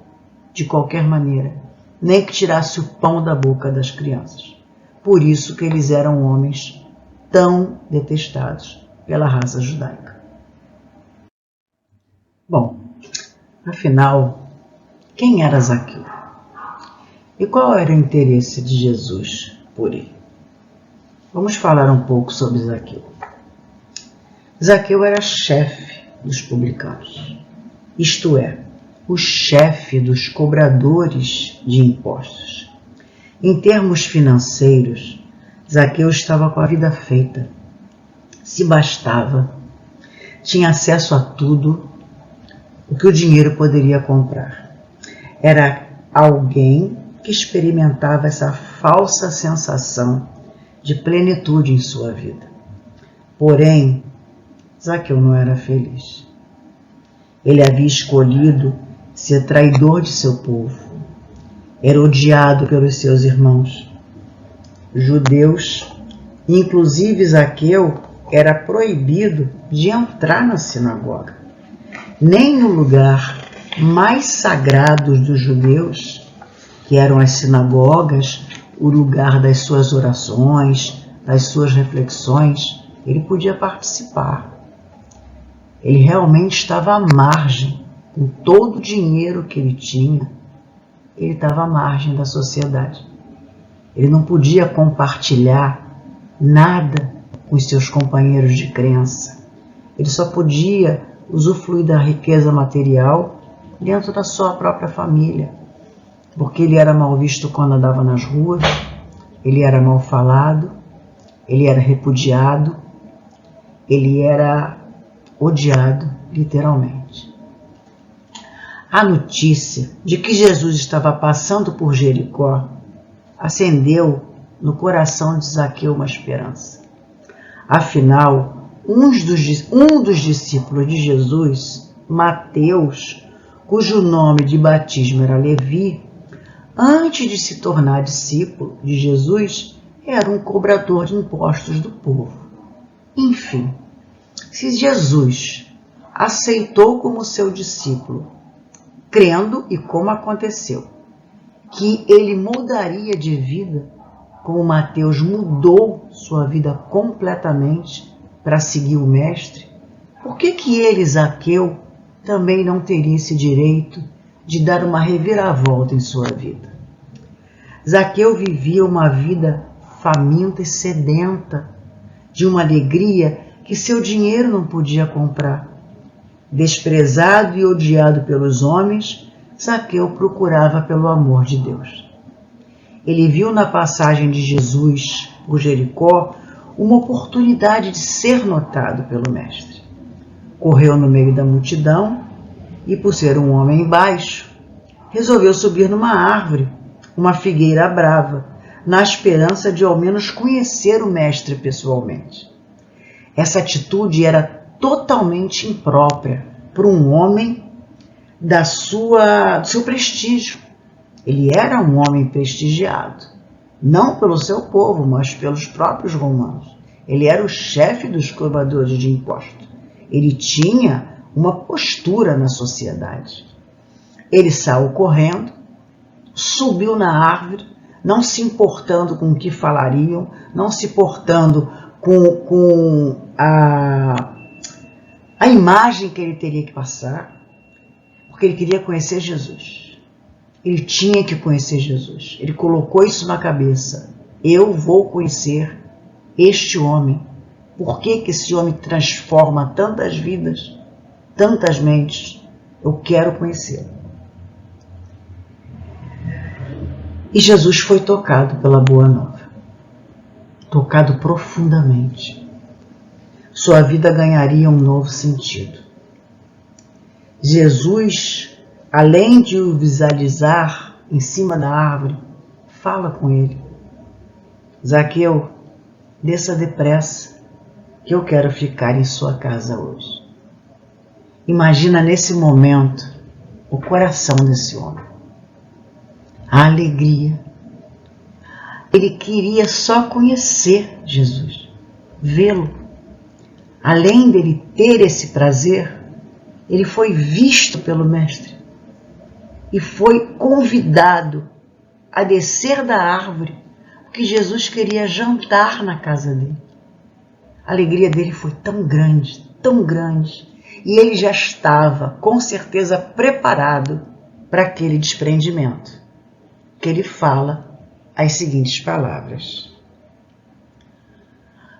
Speaker 6: de qualquer maneira, nem que tirasse o pão da boca das crianças. Por isso que eles eram homens tão detestados pela raça judaica. Bom, afinal, quem era Zaqueu? E qual era o interesse de Jesus por ele? Vamos falar um pouco sobre Zaqueu. Zaqueu era chefe dos publicanos, isto é, o chefe dos cobradores de impostos. Em termos financeiros, Zaqueu estava com a vida feita. Se bastava, tinha acesso a tudo o que o dinheiro poderia comprar. Era alguém que experimentava essa falsa sensação de plenitude em sua vida. Porém, Zaqueu não era feliz. Ele havia escolhido ser traidor de seu povo. Era odiado pelos seus irmãos judeus. Inclusive, Zaqueu era proibido de entrar na sinagoga. Nem no lugar mais sagrado dos judeus, que eram as sinagogas, o lugar das suas orações, das suas reflexões, ele podia participar. Ele realmente estava à margem, com todo o dinheiro que ele tinha, ele estava à margem da sociedade. Ele não podia compartilhar nada com os seus companheiros de crença. Ele só podia usufruir da riqueza material dentro da sua própria família, porque ele era mal visto quando andava nas ruas, ele era mal falado, ele era repudiado, ele era odiado, literalmente. A notícia de que Jesus estava passando por Jericó acendeu no coração de Zaqueu uma esperança. Afinal, um dos discípulos de Jesus, Mateus, cujo nome de batismo era Levi, antes de se tornar discípulo de Jesus, era um cobrador de impostos do povo. Enfim, se Jesus aceitou como seu discípulo, crendo, e como aconteceu, que ele mudaria de vida, como Mateus mudou sua vida completamente para seguir o Mestre, por que ele, Zaqueu, também não teria esse direito de dar uma reviravolta em sua vida? Zaqueu vivia uma vida faminta e sedenta, de uma alegria que seu dinheiro não podia comprar. Desprezado e odiado pelos homens, Zaqueu procurava pelo amor de Deus. Ele viu na passagem de Jesus por Jericó uma oportunidade de ser notado pelo Mestre. Correu no meio da multidão e, por ser um homem baixo, resolveu subir numa árvore, uma figueira brava, na esperança de ao menos conhecer o Mestre pessoalmente. Essa atitude era totalmente imprópria para um homem do seu prestígio. Ele era um homem prestigiado, não pelo seu povo, mas pelos próprios romanos. Ele era o chefe dos cobradores de impostos. Ele tinha uma postura na sociedade. Ele saiu correndo, subiu na árvore, não se importando com o que falariam, não se importando com a imagem que ele teria que passar, porque ele queria conhecer Jesus. Ele tinha que conhecer Jesus. Ele colocou isso na cabeça. Eu vou conhecer este homem. Por que esse homem transforma tantas vidas, tantas mentes? Eu quero conhecê-lo. E Jesus foi tocado pela boa nova. Tocado profundamente. Sua vida ganharia um novo sentido. Jesus, além de o visualizar em cima da árvore, fala com ele. Zaqueu, desça depressa, que eu quero ficar em sua casa hoje. Imagina nesse momento o coração desse homem. A alegria. Ele queria só conhecer Jesus, vê-lo. Além dele ter esse prazer, ele foi visto pelo Mestre e foi convidado a descer da árvore, porque Jesus queria jantar na casa dele. A alegria dele foi tão grande, e ele já estava, com certeza, preparado para aquele desprendimento, que ele fala as seguintes palavras.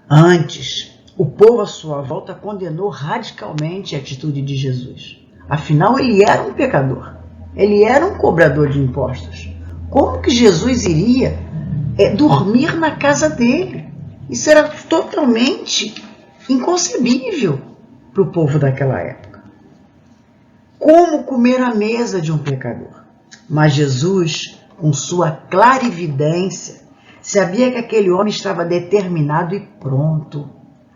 Speaker 6: Antes, o povo à sua volta condenou radicalmente a atitude de Jesus. Afinal, ele era um pecador, ele era um cobrador de impostos. Como que Jesus iria dormir na casa dele? Isso era totalmente inconcebível para o povo daquela época. Como comer à mesa de um pecador? Mas Jesus, com sua clarividência, sabia que aquele homem estava determinado e pronto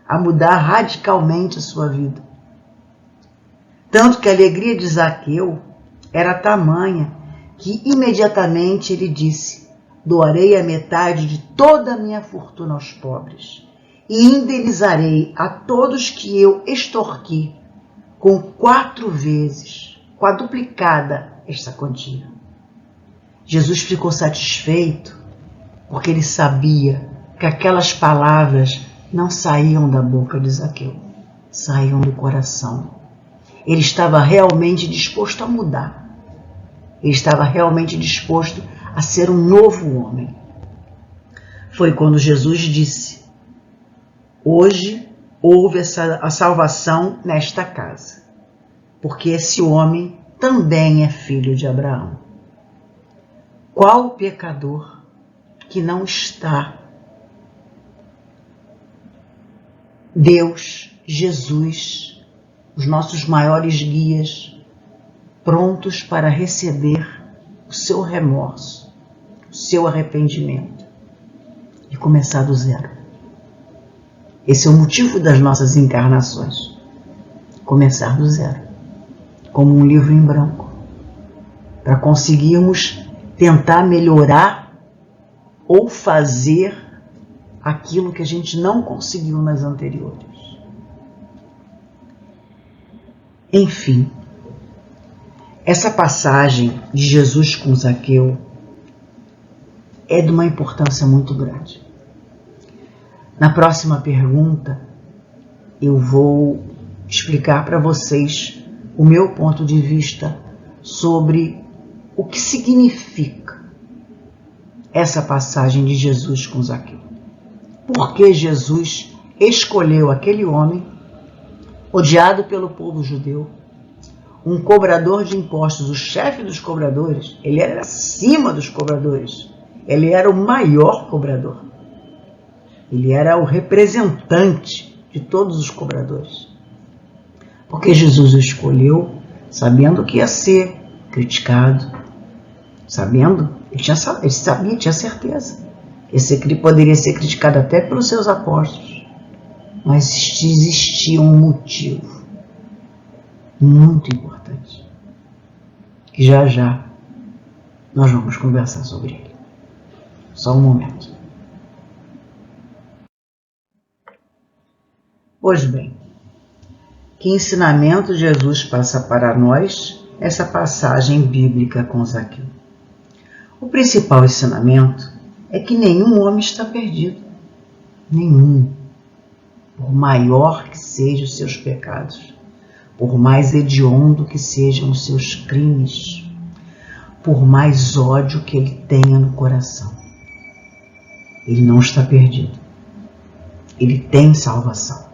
Speaker 6: a mudar radicalmente a sua vida. Tanto que a alegria de Zaqueu era tamanha que imediatamente ele disse: doarei a metade de toda a minha fortuna aos pobres e indenizarei a todos que eu extorqui com 4 vezes, quadruplicada esta quantia. Jesus ficou satisfeito porque ele sabia que aquelas palavras não saíam da boca de Zaqueu, saíam do coração. Ele estava realmente disposto a mudar. Ele estava realmente disposto a ser um novo homem. Foi quando Jesus disse: hoje houve a salvação nesta casa, porque esse homem também é filho de Abraão. Qual pecador que não está Deus, Jesus, os nossos maiores guias, prontos para receber o seu remorso, o seu arrependimento e começar do zero? Esse é o motivo das nossas encarnações. Começar do zero, como um livro em branco, para conseguirmos tentar melhorar ou fazer aquilo que a gente não conseguiu nas anteriores. Enfim, essa passagem de Jesus com Zaqueu é de uma importância muito grande. Na próxima pergunta, eu vou explicar para vocês o meu ponto de vista sobre o que significa essa passagem de Jesus com Zaqueu. Por que Jesus escolheu aquele homem, odiado pelo povo judeu, um cobrador de impostos, o chefe dos cobradores? Ele era acima dos cobradores, ele era o maior cobrador, ele era o representante de todos os cobradores. Porque Jesus o escolheu sabendo que ia ser criticado, ele sabia, tinha certeza. Ele poderia ser criticado até pelos seus apóstolos, mas existia um motivo muito importante, que já já nós vamos conversar sobre ele. Só um momento. Pois bem, que ensinamento Jesus passa para nós essa passagem bíblica com Zaqueu? O principal ensinamento é que nenhum homem está perdido. Nenhum. Por maior que sejam os seus pecados, por mais hediondo que sejam os seus crimes, por mais ódio que ele tenha no coração, ele não está perdido. Ele tem salvação.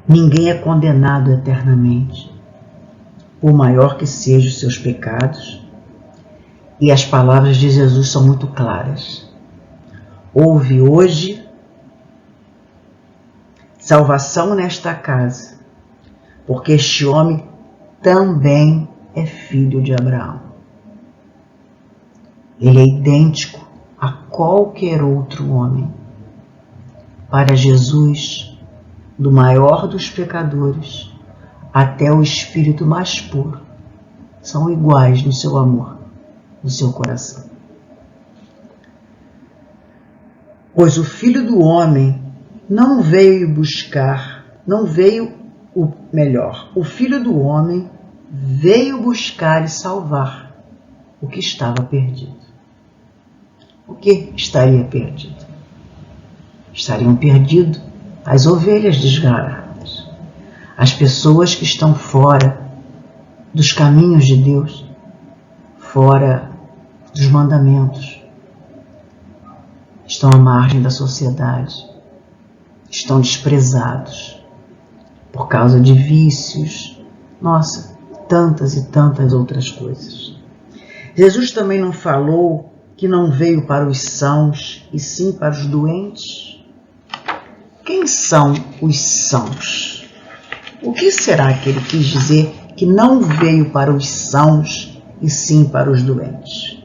Speaker 6: Ninguém é condenado eternamente, por maior que sejam os seus pecados. E as palavras de Jesus são muito claras. Houve hoje salvação nesta casa, porque este homem também é filho de Abraão. Ele é idêntico a qualquer outro homem. Para Jesus, do maior dos pecadores até o espírito mais puro são iguais no seu amor, no seu coração. Pois o Filho do Homem não veio buscar, o Filho do Homem veio buscar e salvar o que estava perdido. O que estaria perdido? Estariam perdidos as ovelhas desgarradas, as pessoas que estão fora dos caminhos de Deus, fora dos mandamentos, estão à margem da sociedade, estão desprezados por causa de vícios, tantas e tantas outras coisas. Jesus também não falou que não veio para os sãos e sim para os doentes? Quem são os sãos? O que será que ele quis dizer que não veio para os sãos e sim para os doentes?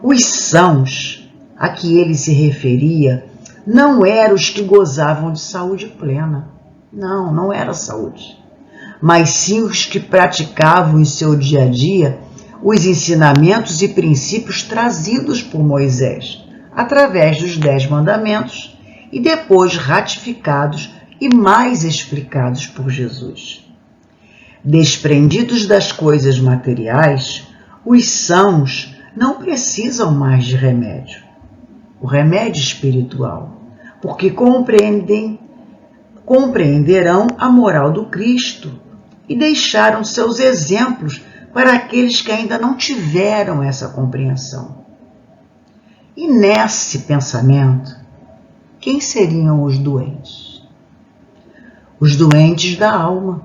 Speaker 6: Os sãos a que ele se referia não eram os que gozavam de saúde plena. Não era saúde. Mas sim os que praticavam em seu dia a dia os ensinamentos e princípios trazidos por Moisés, através dos 10 mandamentos, e depois ratificados e mais explicados por Jesus. Desprendidos das coisas materiais, os sãos não precisam mais de remédio, o remédio espiritual, porque compreenderão a moral do Cristo e deixaram seus exemplos para aqueles que ainda não tiveram essa compreensão. E nesse pensamento, quem seriam os doentes? Os doentes da alma,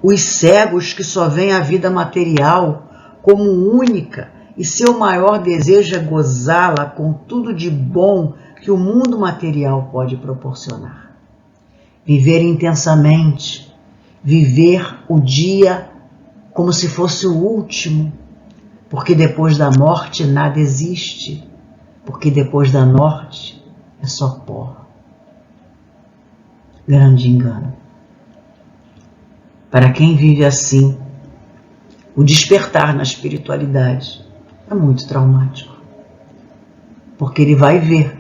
Speaker 6: os cegos que só veem a vida material como única e seu maior desejo é gozá-la com tudo de bom que o mundo material pode proporcionar. Viver intensamente, viver o dia como se fosse o último, porque depois da morte nada existe, porque depois da morte é só pó. Grande engano. Para quem vive assim, o despertar na espiritualidade é muito traumático, porque ele vai ver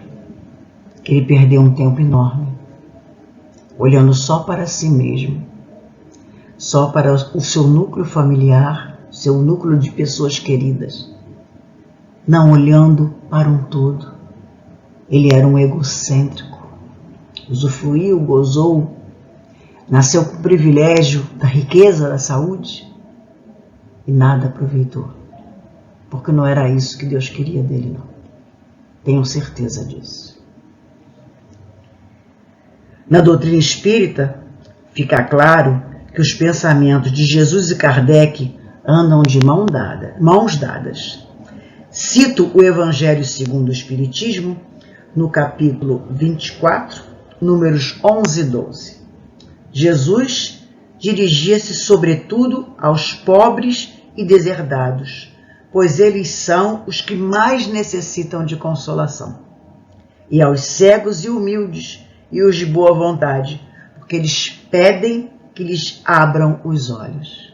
Speaker 6: que ele perdeu um tempo enorme, olhando só para si mesmo, só para o seu núcleo familiar, seu núcleo de pessoas queridas, não olhando para um todo. Ele era um egocêntrico, usufruiu, gozou, nasceu com o privilégio da riqueza, da saúde e nada aproveitou, porque não era isso que Deus queria dele, não. Tenho certeza disso. Na doutrina espírita, fica claro que os pensamentos de Jesus e Kardec andam de mãos dadas. Cito o Evangelho segundo o Espiritismo, no capítulo 24, números 11 e 12. Jesus dirigia-se sobretudo aos pobres e deserdados, pois eles são os que mais necessitam de consolação, e aos cegos e humildes e os de boa vontade, porque eles pedem que lhes abram os olhos.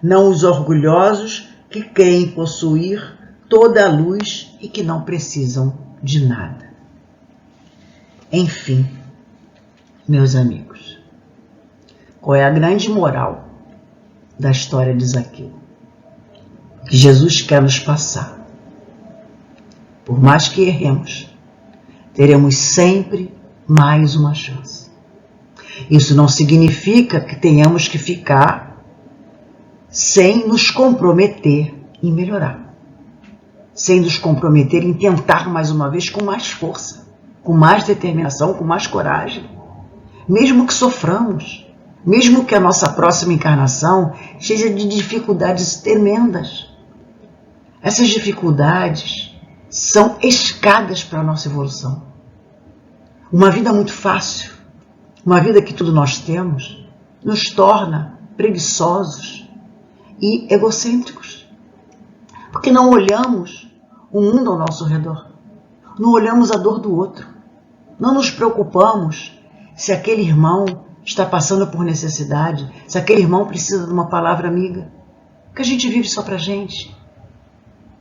Speaker 6: Não os orgulhosos que creem possuir toda a luz e que não precisam de nada. Enfim, meus amigos, qual é a grande moral da história de Zaqueu? Que Jesus quer nos passar. Por mais que erremos, teremos sempre mais uma chance. Isso não significa que tenhamos que ficar sem nos comprometer em melhorar, sem nos comprometer em tentar mais uma vez com mais força, com mais determinação, com mais coragem, mesmo que soframos, mesmo que a nossa próxima encarnação seja de dificuldades tremendas. Essas dificuldades são escadas para a nossa evolução. Uma vida muito fácil, uma vida que tudo nós temos, nos torna preguiçosos e egocêntricos, porque não olhamos o mundo ao nosso redor, não olhamos a dor do outro, não nos preocupamos se aquele irmão está passando por necessidade, se aquele irmão precisa de uma palavra amiga, porque a gente vive só pra gente.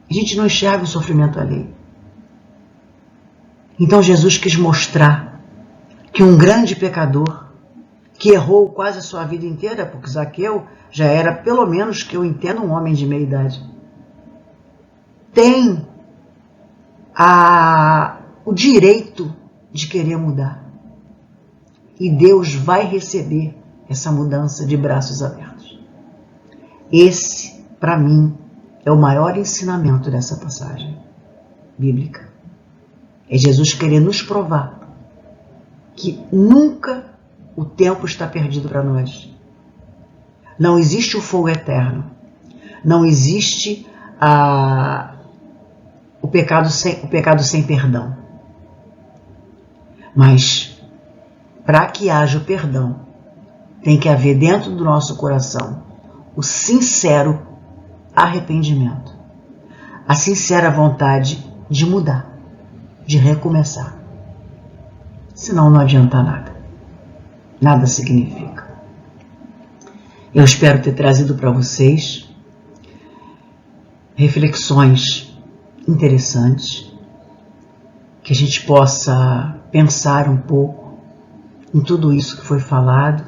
Speaker 6: A gente não enxerga o sofrimento alheio. Então Jesus quis mostrar que um grande pecador, que errou quase a sua vida inteira, porque Zaqueu já era, pelo menos que eu entendo, um homem de meia idade, tem o direito de querer mudar. E Deus vai receber essa mudança de braços abertos. Esse, para mim, é o maior ensinamento dessa passagem bíblica. É Jesus querer nos provar que nunca o tempo está perdido para nós. Não existe o fogo eterno. Não existe o pecado sem perdão. Mas, para que haja o perdão, tem que haver dentro do nosso coração o sincero arrependimento, a sincera vontade de mudar, de recomeçar. Senão não adianta nada. Nada significa. Eu espero ter trazido para vocês reflexões interessantes, que a gente possa pensar um pouco em tudo isso que foi falado,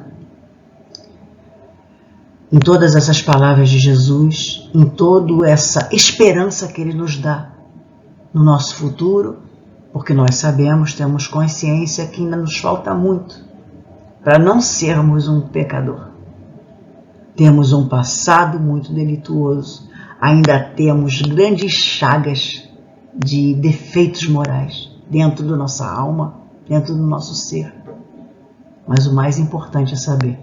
Speaker 6: em todas essas palavras de Jesus, em toda essa esperança que Ele nos dá no nosso futuro, porque nós sabemos, temos consciência que ainda nos falta muito para não sermos um pecador. Temos um passado muito delituoso, ainda temos grandes chagas de defeitos morais dentro da nossa alma, dentro do nosso ser. Mas o mais importante é saber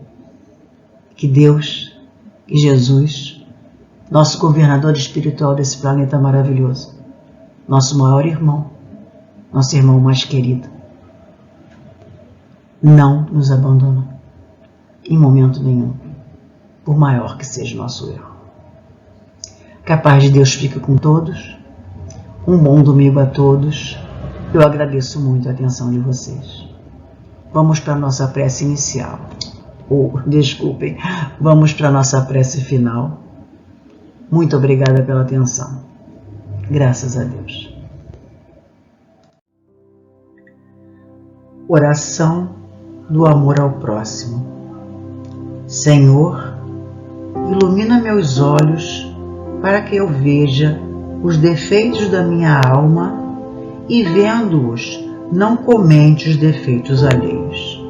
Speaker 6: que Deus e Jesus, nosso governador espiritual desse planeta maravilhoso, nosso maior irmão, nosso irmão mais querido, não nos abandonou em momento nenhum, por maior que seja o nosso erro. Que a paz de Deus fique com todos. Um bom domingo a todos. Eu agradeço muito a atenção de vocês. Vamos para a nossa prece inicial. Vamos para a nossa prece final. Muito obrigada pela atenção. Graças a Deus. Oração do amor ao próximo. Senhor, ilumina meus olhos para que eu veja os defeitos da minha alma e, vendo-os, não comente os defeitos alheios.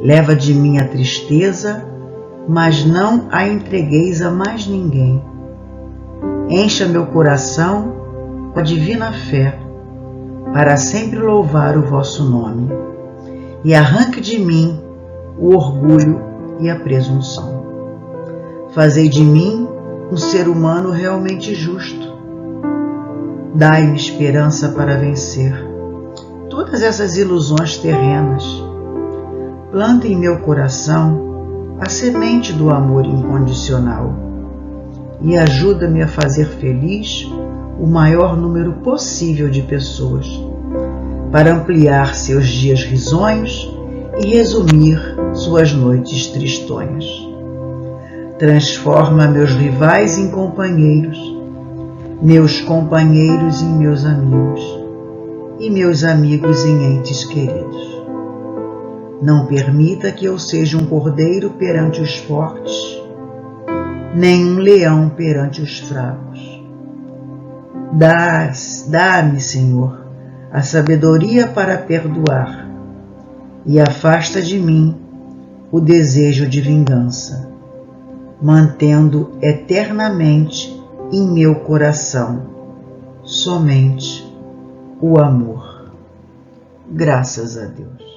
Speaker 6: Leva de mim a tristeza, mas não a entregueis a mais ninguém. Encha meu coração com a divina fé, para sempre louvar o vosso nome, e arranque de mim o orgulho e a presunção. Fazei de mim um ser humano realmente justo. Dai-me esperança para vencer todas essas ilusões terrenas. Planta em meu coração a semente do amor incondicional e ajuda-me a fazer feliz o maior número possível de pessoas, para ampliar seus dias risonhos e resumir suas noites tristonhas. Transforma meus rivais em companheiros, meus companheiros em meus amigos e meus amigos em entes queridos. Não permita que eu seja um cordeiro perante os fortes, nem um leão perante os fracos. Dá-me, Senhor, a sabedoria para perdoar e afasta de mim o desejo de vingança, mantendo eternamente em meu coração somente o amor. Graças a Deus.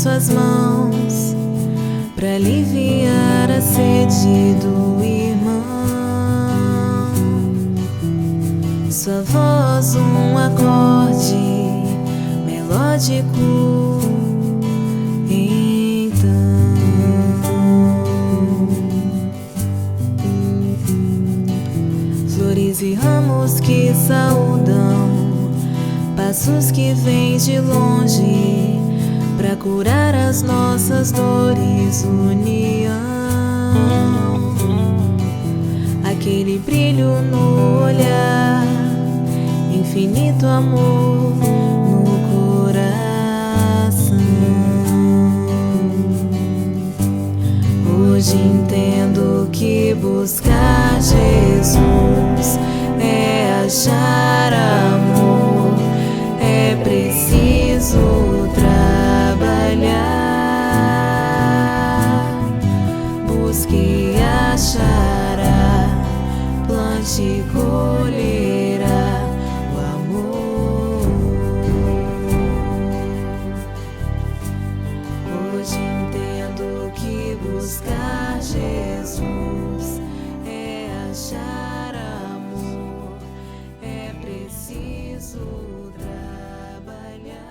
Speaker 3: suas mãos para aliviar a sede do irmão. Sua voz, um acorde melódico. Então, flores e ramos que saudam, passos que vêm de longe pra curar as nossas dores, união. Aquele brilho no olhar, infinito amor no coração. Hoje entendo que buscar Jesus é achar amor, é preciso trabalhar. Busque e achará, plante e colherá o amor. Hoje entendo que buscar Jesus é achar amor, é preciso trabalhar.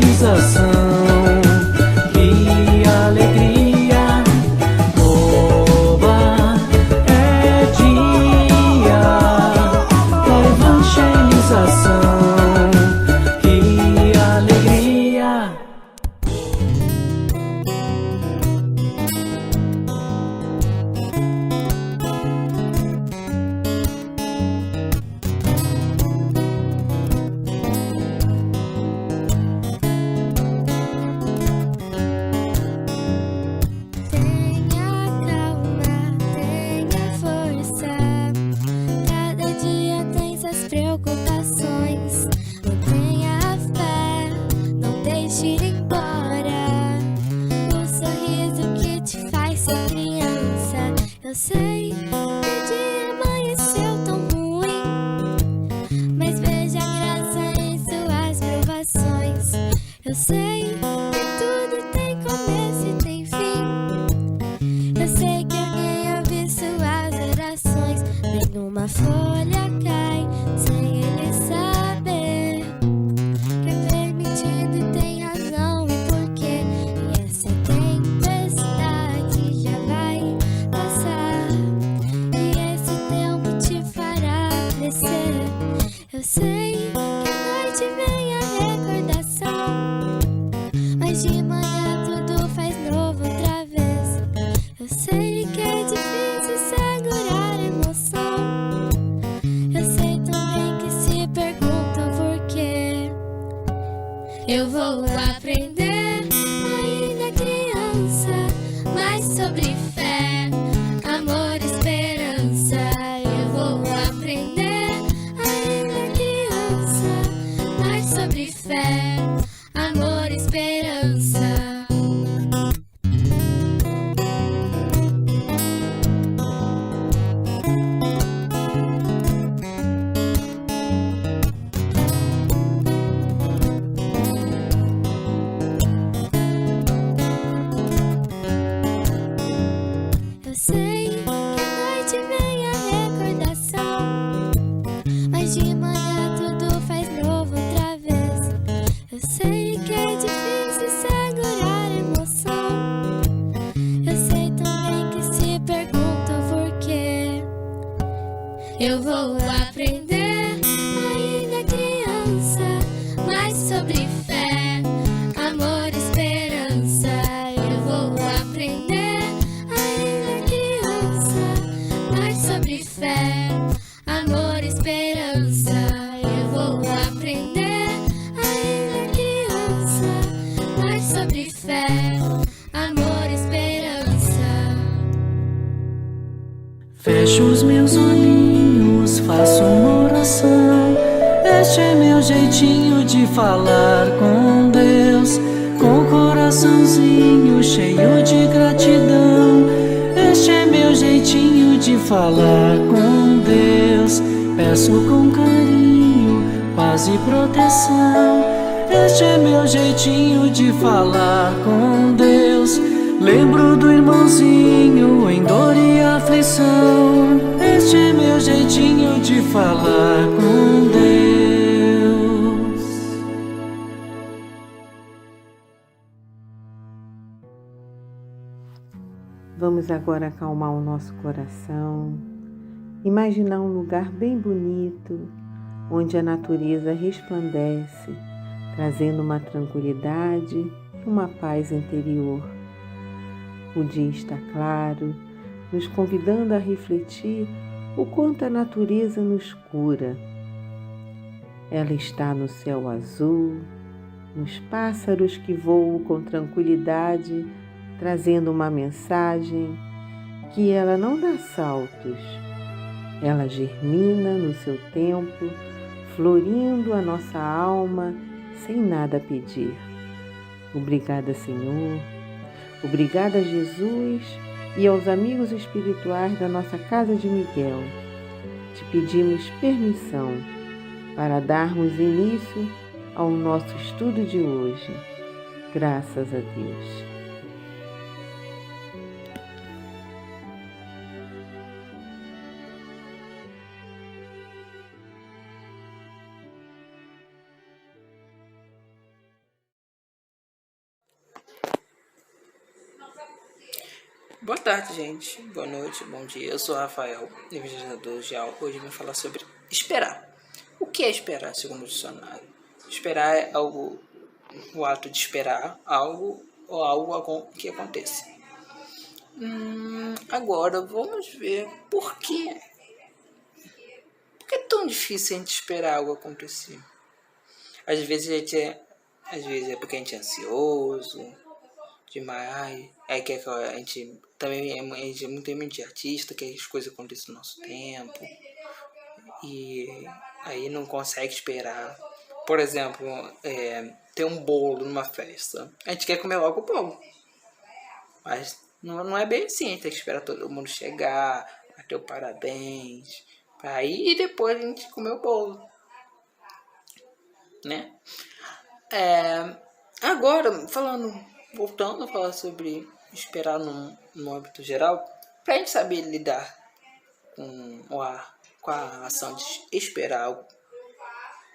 Speaker 2: sensação
Speaker 7: uma folha cai sem ele saber que é permitido e tem razão e porquê. E essa tempestade já vai passar e esse tempo te fará crescer. Eu sei que à noite vem a recordação, mas de manhã tudo faz novo outra vez. Eu sei que é difícil segurar a emoção, eu sei também que se perguntam por quê. Eu vou aprender, ainda criança, mais sobre fé, amor e esperança. Eu vou aprender, ainda criança, mais sobre fé, amor e esperança. Eu sei que à noite vem a recordação, mas de manhã tudo faz novo outra vez. Eu sei que é difícil segurar a emoção, eu sei também que se perguntam por quê. Eu vou aprender, ainda criança, mais sobre fé, amor e esperança. Eu vou aprender, ainda criança, mais sobre fé, amor e esperança. Eu vou aprender, ainda criança, mais sobre fé, amor e esperança.
Speaker 8: Fecho os meus olhinhos, faço uma oração. Este é meu jeitinho de falar com Deus, com o coraçãozinho cheio de gratidão. Este é meu jeitinho de falar com Deus. Peço com carinho, paz e proteção. Este é meu jeitinho de falar com Deus. Lembro do irmãozinho em dor e aflição. Este é meu jeitinho de falar com Deus.
Speaker 6: Vamos agora acalmar o nosso coração, imaginar um lugar bem bonito, onde a natureza resplandece, trazendo uma tranquilidade e uma paz interior. O dia está claro, nos convidando a refletir o quanto a natureza nos cura. Ela está no céu azul, nos pássaros que voam com tranquilidade, trazendo uma mensagem que ela não dá saltos. Ela germina no seu tempo, florindo a nossa alma sem nada pedir. Obrigada, Senhor. Obrigada, Jesus, e aos amigos espirituais da nossa Casa de Miguel. Te pedimos permissão para darmos início ao nosso estudo de hoje. Graças a Deus.
Speaker 9: Boa tarde, gente. Boa noite, bom dia. Eu sou o Rafael, evangelizador de Algo. Hoje eu vim falar sobre esperar. O que é esperar, segundo o dicionário? Esperar é algo, o ato de esperar algo ou algo que aconteça. Agora, vamos ver por quê. Por que é tão difícil a gente esperar algo acontecer? Às vezes é porque a gente é ansioso demais, é que a gente também é muito imediatista, que as coisas acontecem no nosso tempo e aí não consegue esperar. Por exemplo, ter um bolo numa festa, a gente quer comer logo o bolo, mas não é bem assim. A gente tem que esperar todo mundo chegar, bater o parabéns, para aí depois a gente comer o bolo, né? Agora, voltando a falar sobre esperar no âmbito geral, para a gente saber lidar com o ar com a ação de esperar algo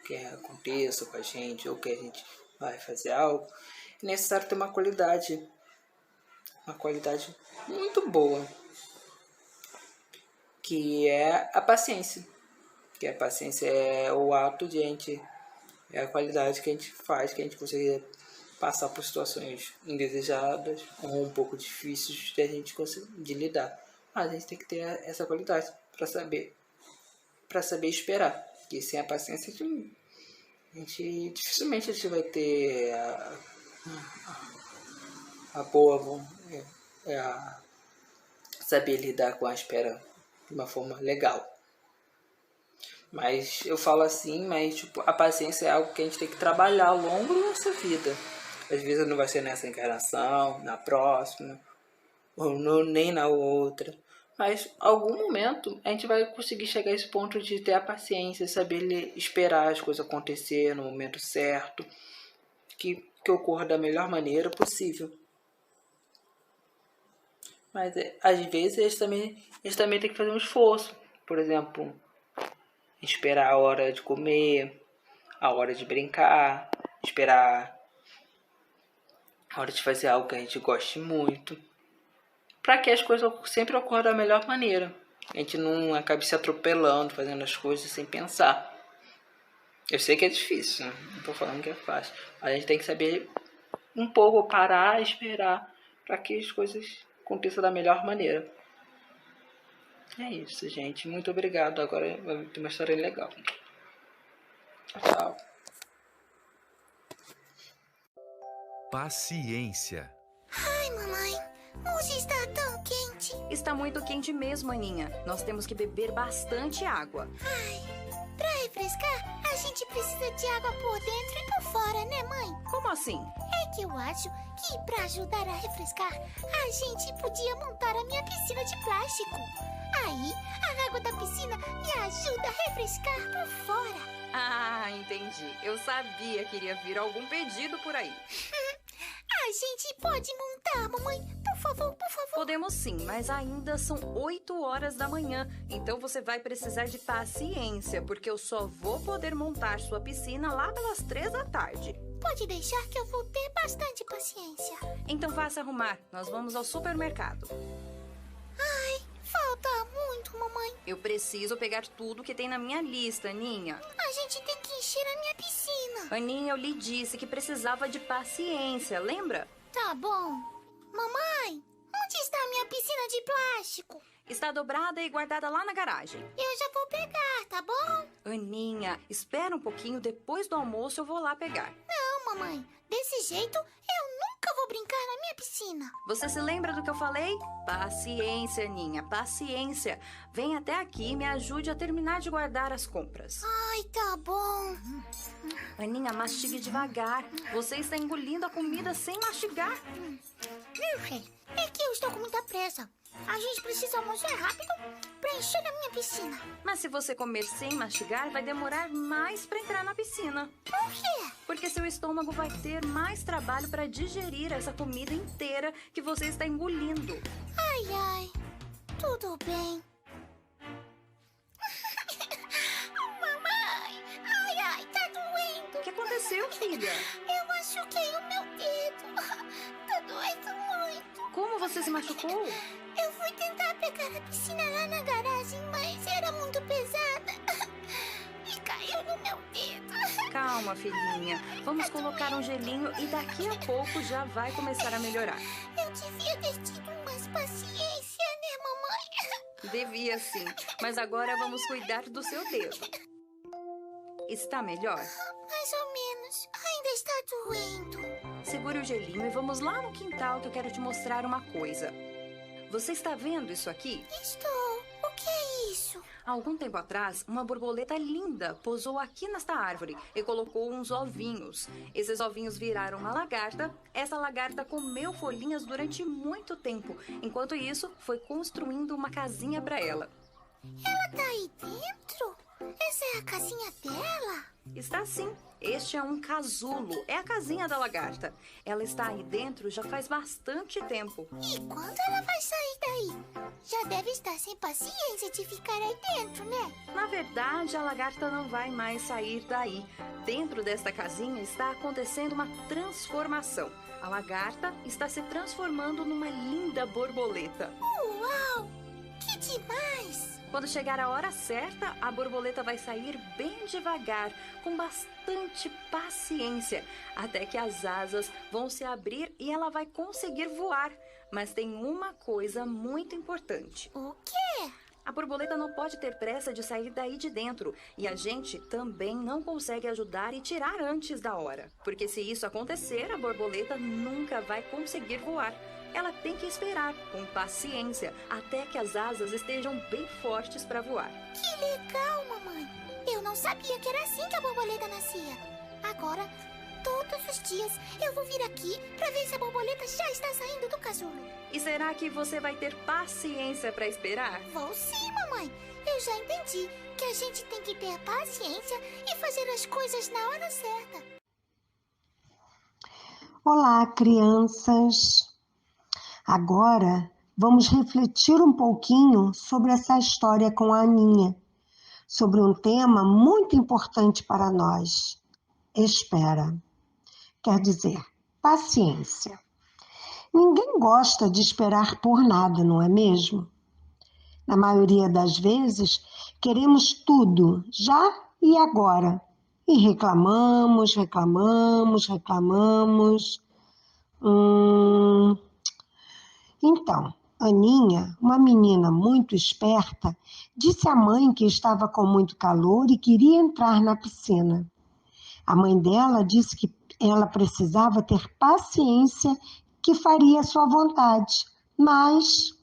Speaker 9: que aconteça com a gente, ou que a gente vai fazer algo, é necessário ter uma qualidade muito boa, que é a paciência. Que a paciência é o ato de a gente, é a qualidade que a gente faz, que a gente consegue passar por situações indesejadas ou um pouco difíceis de a gente conseguir lidar. Mas a gente tem que ter essa qualidade para saber esperar. Porque sem a paciência dificilmente a gente vai ter a boa, saber lidar com a espera de uma forma legal. Mas eu falo assim, mas tipo, a paciência é algo que a gente tem que trabalhar ao longo da nossa vida. Às vezes não vai ser nessa encarnação, na próxima, ou nem na outra. Mas em algum momento a gente vai conseguir chegar a esse ponto de ter a paciência, saber esperar as coisas acontecer no momento certo, que ocorra da melhor maneira possível. Mas às vezes eles também têm que fazer um esforço. Por exemplo, esperar a hora de comer, a hora de brincar, esperar a hora de fazer algo que a gente goste muito, para que as coisas sempre ocorram da melhor maneira. A gente não acabe se atropelando, fazendo as coisas sem pensar. Eu sei que é difícil, né? Não estou falando que é fácil. Mas a gente tem que saber um pouco parar e esperar para que as coisas aconteçam da melhor maneira. É isso, gente. Muito obrigado. Agora vai ter uma história legal. Tchau.
Speaker 10: Paciência.
Speaker 7: Ai, mamãe, hoje está tão quente.
Speaker 11: Está muito quente mesmo, Aninha. Nós temos que beber bastante água.
Speaker 7: Ai, pra refrescar, a gente precisa de água por dentro e por fora, né, mãe?
Speaker 11: Como assim?
Speaker 7: É que eu acho que pra ajudar a refrescar, a gente podia montar a minha piscina de plástico. Aí, a água da piscina me ajuda a refrescar por fora.
Speaker 11: Ah, entendi. Eu sabia que iria vir algum pedido por aí.
Speaker 7: A gente pode montar, mamãe? Por favor, por favor.
Speaker 11: Podemos sim, mas ainda são 8 horas da manhã. Então você vai precisar de paciência, porque eu só vou poder montar sua piscina lá pelas 3 da tarde.
Speaker 7: Pode deixar que eu vou ter bastante paciência.
Speaker 11: Então vá se arrumar. Nós vamos ao supermercado.
Speaker 7: Ai, falta muito, mamãe.
Speaker 11: Eu preciso pegar tudo que tem na minha lista, Aninha.
Speaker 7: A gente tem que encher a minha piscina.
Speaker 11: Aninha, eu lhe disse que precisava de paciência, lembra?
Speaker 7: Tá bom. Mamãe, onde está a minha piscina de plástico?
Speaker 11: Está dobrada e guardada lá na garagem.
Speaker 7: Eu já vou pegar, tá bom?
Speaker 11: Aninha, espera um pouquinho, depois do almoço eu vou lá pegar.
Speaker 7: Não, mamãe. Desse jeito, eu nunca vou brincar na minha piscina.
Speaker 11: Você se lembra do que eu falei? Paciência, Aninha, paciência. Vem até aqui e me ajude a terminar de guardar as compras.
Speaker 7: Ai, tá bom.
Speaker 11: Aninha, mastigue devagar. Você está engolindo a comida sem mastigar.
Speaker 7: Não sei. É que eu estou com muita pressa. A gente precisa almoçar rápido para encher a minha piscina.
Speaker 11: Mas se você comer sem mastigar, vai demorar mais para entrar na piscina.
Speaker 7: Por quê?
Speaker 11: Porque seu estômago vai ter mais trabalho para digerir essa comida inteira que você está engolindo.
Speaker 7: Ai, ai. Tudo bem. Mamãe. Ai, ai, tá doendo.
Speaker 11: O que aconteceu, filha?
Speaker 7: Eu machuquei o meu dedo. Tá doendo muito.
Speaker 11: Como você se machucou?
Speaker 7: Eu fui tentar pegar a piscina lá na garagem, mas era muito pesada. E caiu no meu dedo.
Speaker 11: Calma, filhinha. Vamos colocar um gelinho e daqui a pouco já vai começar a melhorar.
Speaker 7: Eu devia ter tido mais paciência, né, mamãe?
Speaker 11: Devia sim, mas agora vamos cuidar do seu dedo. Está melhor?
Speaker 7: Mais ou menos. Ainda está doendo.
Speaker 11: Segure o gelinho e vamos lá no quintal que eu quero te mostrar uma coisa. Você está vendo isso aqui?
Speaker 7: Estou. O que é isso?
Speaker 11: Há algum tempo atrás, uma borboleta linda pousou aqui nesta árvore e colocou uns ovinhos. Esses ovinhos viraram uma lagarta. Essa lagarta comeu folhinhas durante muito tempo. Enquanto isso, foi construindo uma casinha para ela.
Speaker 7: Ela tá aí dentro?
Speaker 10: Essa é a casinha dela?
Speaker 11: Está sim. Este é um casulo. É a casinha da lagarta. Ela está aí dentro já faz bastante tempo.
Speaker 10: E quando ela vai sair daí? Já deve estar sem paciência de ficar aí dentro, né?
Speaker 11: Na verdade, a lagarta não vai mais sair daí. Dentro desta casinha está acontecendo uma transformação. A lagarta está se transformando numa linda borboleta.
Speaker 10: Uau! Que demais!
Speaker 11: Quando chegar a hora certa, a borboleta vai sair bem devagar, com bastante paciência, até que as asas vão se abrir e ela vai conseguir voar. Mas tem uma coisa muito importante.
Speaker 10: O quê?
Speaker 11: A borboleta não pode ter pressa de sair daí de dentro, e a gente também não consegue ajudar e tirar antes da hora. Porque se isso acontecer, a borboleta nunca vai conseguir voar. Ela tem que esperar, com paciência, até que as asas estejam bem fortes para voar.
Speaker 10: Que legal, mamãe! Eu não sabia que era assim que a borboleta nascia. Agora, todos os dias, eu vou vir aqui para ver se a borboleta já está saindo do casulo.
Speaker 11: E será que você vai ter paciência para esperar?
Speaker 10: Vou sim, mamãe. Eu já entendi que a gente tem que ter paciência e fazer as coisas na hora certa.
Speaker 12: Olá, crianças! Agora, vamos refletir um pouquinho sobre essa história com a Aninha, sobre um tema muito importante para nós. Espera. Quer dizer, paciência. Ninguém gosta de esperar por nada, não é mesmo? Na maioria das vezes, queremos tudo, já e agora. E reclamamos. Então, Aninha, uma menina muito esperta, disse à mãe que estava com muito calor e queria entrar na piscina. A mãe dela disse que ela precisava ter paciência, que faria sua vontade. Mas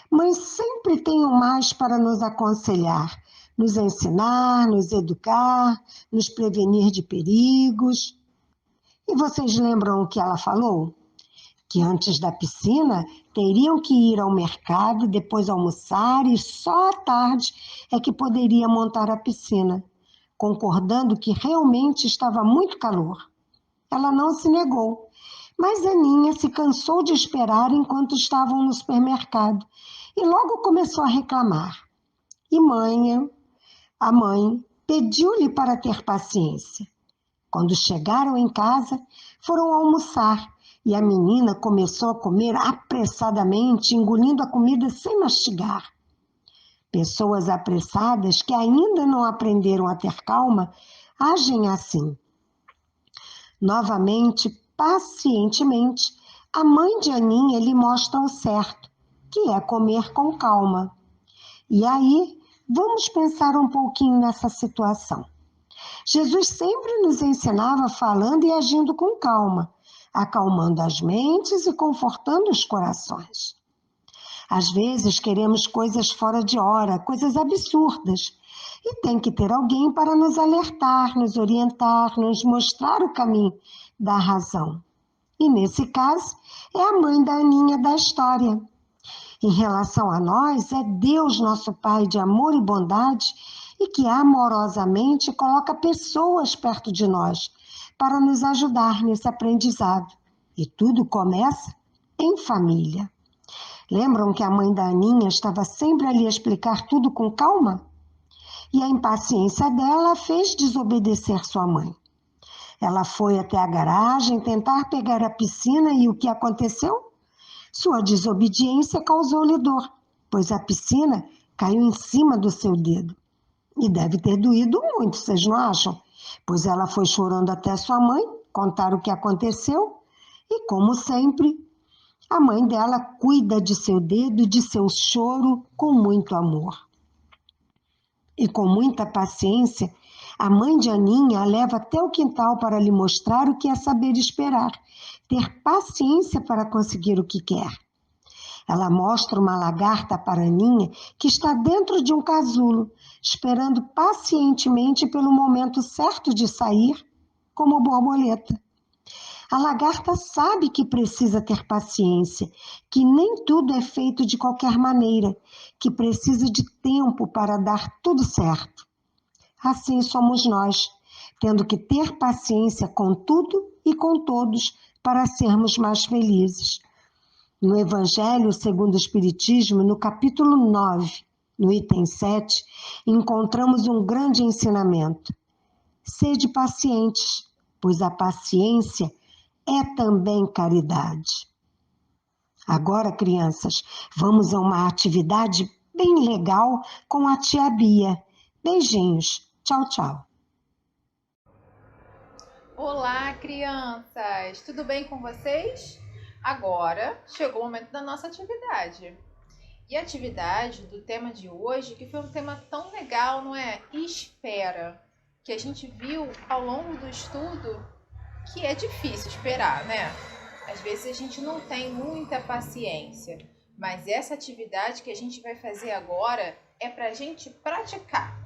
Speaker 12: mãe sempre tem o mais para nos aconselhar, nos ensinar, nos educar, nos prevenir de perigos. E vocês lembram o que ela falou? Que antes da piscina teriam que ir ao mercado, depois almoçar e só à tarde é que poderia montar a piscina, concordando que realmente estava muito calor. Ela não se negou, mas Aninha se cansou de esperar enquanto estavam no supermercado e logo começou a reclamar. E a mãe pediu-lhe para ter paciência. Quando chegaram em casa, foram almoçar. E a menina começou a comer apressadamente, engolindo a comida sem mastigar. Pessoas apressadas que ainda não aprenderam a ter calma, agem assim. Novamente, pacientemente, a mãe de Aninha lhe mostra o certo, que é comer com calma. E aí, vamos pensar um pouquinho nessa situação. Jesus sempre nos ensinava falando e agindo com calma, acalmando as mentes e confortando os corações. Às vezes queremos coisas fora de hora, coisas absurdas, e tem que ter alguém para nos alertar, nos orientar, nos mostrar o caminho da razão. E nesse caso, é a mãe da Aninha da história. Em relação a nós, é Deus, nosso Pai de amor e bondade, e que amorosamente coloca pessoas perto de nós, para nos ajudar nesse aprendizado. E tudo começa em família. Lembram que a mãe da Aninha estava sempre ali a explicar tudo com calma? E a impaciência dela fez desobedecer sua mãe. Ela foi até a garagem tentar pegar a piscina e o que aconteceu? Sua desobediência causou-lhe dor, pois a piscina caiu em cima do seu dedo. E deve ter doído muito, vocês não acham? Pois ela foi chorando até sua mãe contar o que aconteceu e, como sempre, a mãe dela cuida de seu dedo e de seu choro com muito amor. E com muita paciência, a mãe de Aninha a leva até o quintal para lhe mostrar o que é saber esperar, ter paciência para conseguir o que quer. Ela mostra uma lagarta para Aninha que está dentro de um casulo, esperando pacientemente pelo momento certo de sair, como borboleta. A lagarta sabe que precisa ter paciência, que nem tudo é feito de qualquer maneira, que precisa de tempo para dar tudo certo. Assim somos nós, tendo que ter paciência com tudo e com todos para sermos mais felizes. No Evangelho segundo o Espiritismo, no capítulo 9, no item 7, encontramos um grande ensinamento. Sede pacientes, pois a paciência é também caridade. Agora, crianças, vamos a uma atividade bem legal com a tia Bia. Beijinhos. Tchau, tchau.
Speaker 13: Olá, crianças! Tudo bem com vocês? Agora chegou o momento da nossa atividade. E a atividade do tema de hoje, que foi um tema tão legal, não é? Espera, que a gente viu ao longo do estudo que é difícil esperar, né? Às vezes a gente não tem muita paciência, mas essa atividade que a gente vai fazer agora é para a gente praticar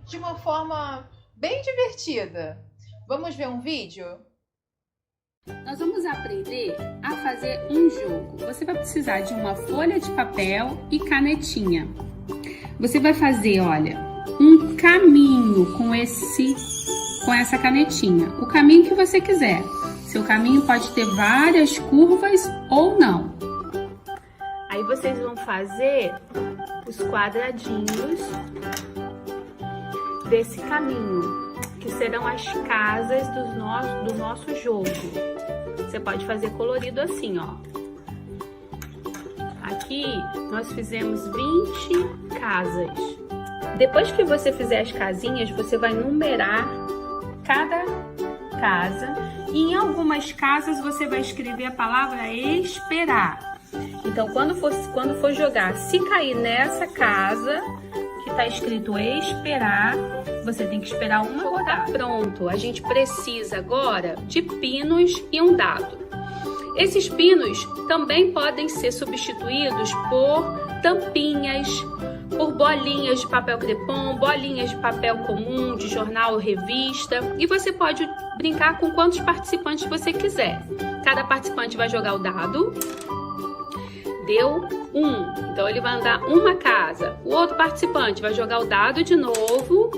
Speaker 13: de uma forma bem divertida. Vamos ver um vídeo?
Speaker 14: Nós vamos aprender a fazer um jogo. Você vai precisar de uma folha de papel e canetinha. Você vai fazer, olha, um caminho com essa canetinha. O caminho que você quiser. Seu caminho pode ter várias curvas ou não.
Speaker 15: Aí vocês vão fazer os quadradinhos desse caminho, que serão as casas do nosso jogo. Você pode fazer colorido assim, ó. Aqui nós fizemos 20 casas. Depois que você fizer as casinhas, você vai numerar cada casa. E em algumas casas você vai escrever a palavra esperar. Então, quando for jogar, se cair nessa casa que está escrito esperar, você tem que esperar uma rodada. Pronto, a gente precisa agora de pinos e um dado. Esses pinos também podem ser substituídos por tampinhas, por bolinhas de papel crepom, bolinhas de papel comum, de jornal ou revista. E você pode brincar com quantos participantes você quiser. Cada participante vai jogar o dado. Deu 1, então ele vai andar uma casa. O outro participante vai jogar o dado de novo.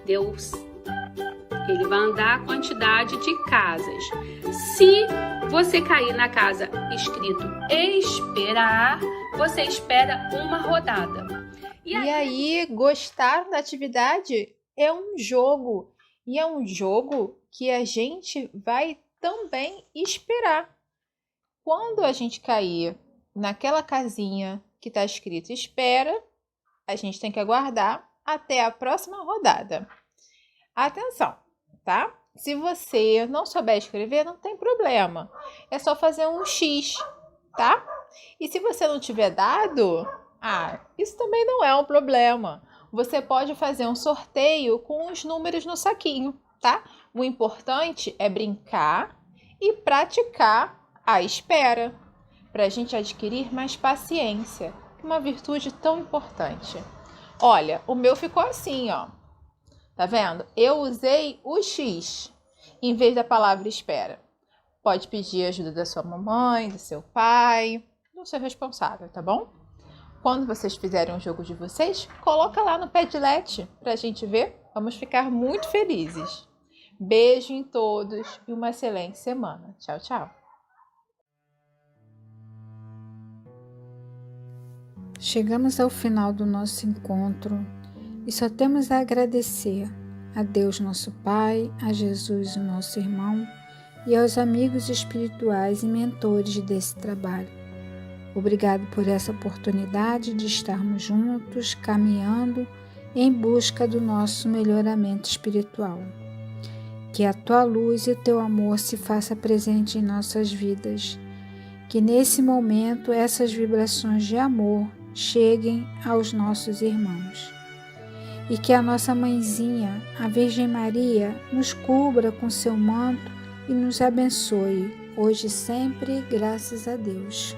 Speaker 15: Deu, ele vai andar a quantidade de casas. Se você cair na casa escrito esperar, você espera uma rodada.
Speaker 13: E aí, gostaram da atividade? É um jogo. E é um jogo que a gente vai também esperar. Quando a gente cair naquela casinha que está escrito espera, a gente tem que aguardar até a próxima rodada. Atenção, tá? Se você não souber escrever, não tem problema. É só fazer um X, tá? E se você não tiver dado, isso também não é um problema. Você pode fazer um sorteio com os números no saquinho, tá? O importante é brincar e praticar a espera, para a gente adquirir mais paciência, uma virtude tão importante. Olha, o meu ficou assim, ó. Tá vendo? Eu usei o X em vez da palavra espera. Pode pedir ajuda da sua mamãe, do seu pai, do seu responsável, tá bom? Quando vocês fizerem o jogo de vocês, coloca lá no Padlet pra gente ver. Vamos ficar muito felizes. Beijo em todos e uma excelente semana. Tchau, tchau.
Speaker 16: Chegamos ao final do nosso encontro e só temos a agradecer a Deus nosso Pai, a Jesus o nosso irmão e aos amigos espirituais e mentores desse trabalho. Obrigado por essa oportunidade de estarmos juntos, caminhando em busca do nosso melhoramento espiritual. Que a tua luz e o teu amor se faça presente em nossas vidas. Que nesse momento essas vibrações de amor cheguem aos nossos irmãos. E que a nossa mãezinha, a Virgem Maria, nos cubra com seu manto e nos abençoe, hoje e sempre, graças a Deus.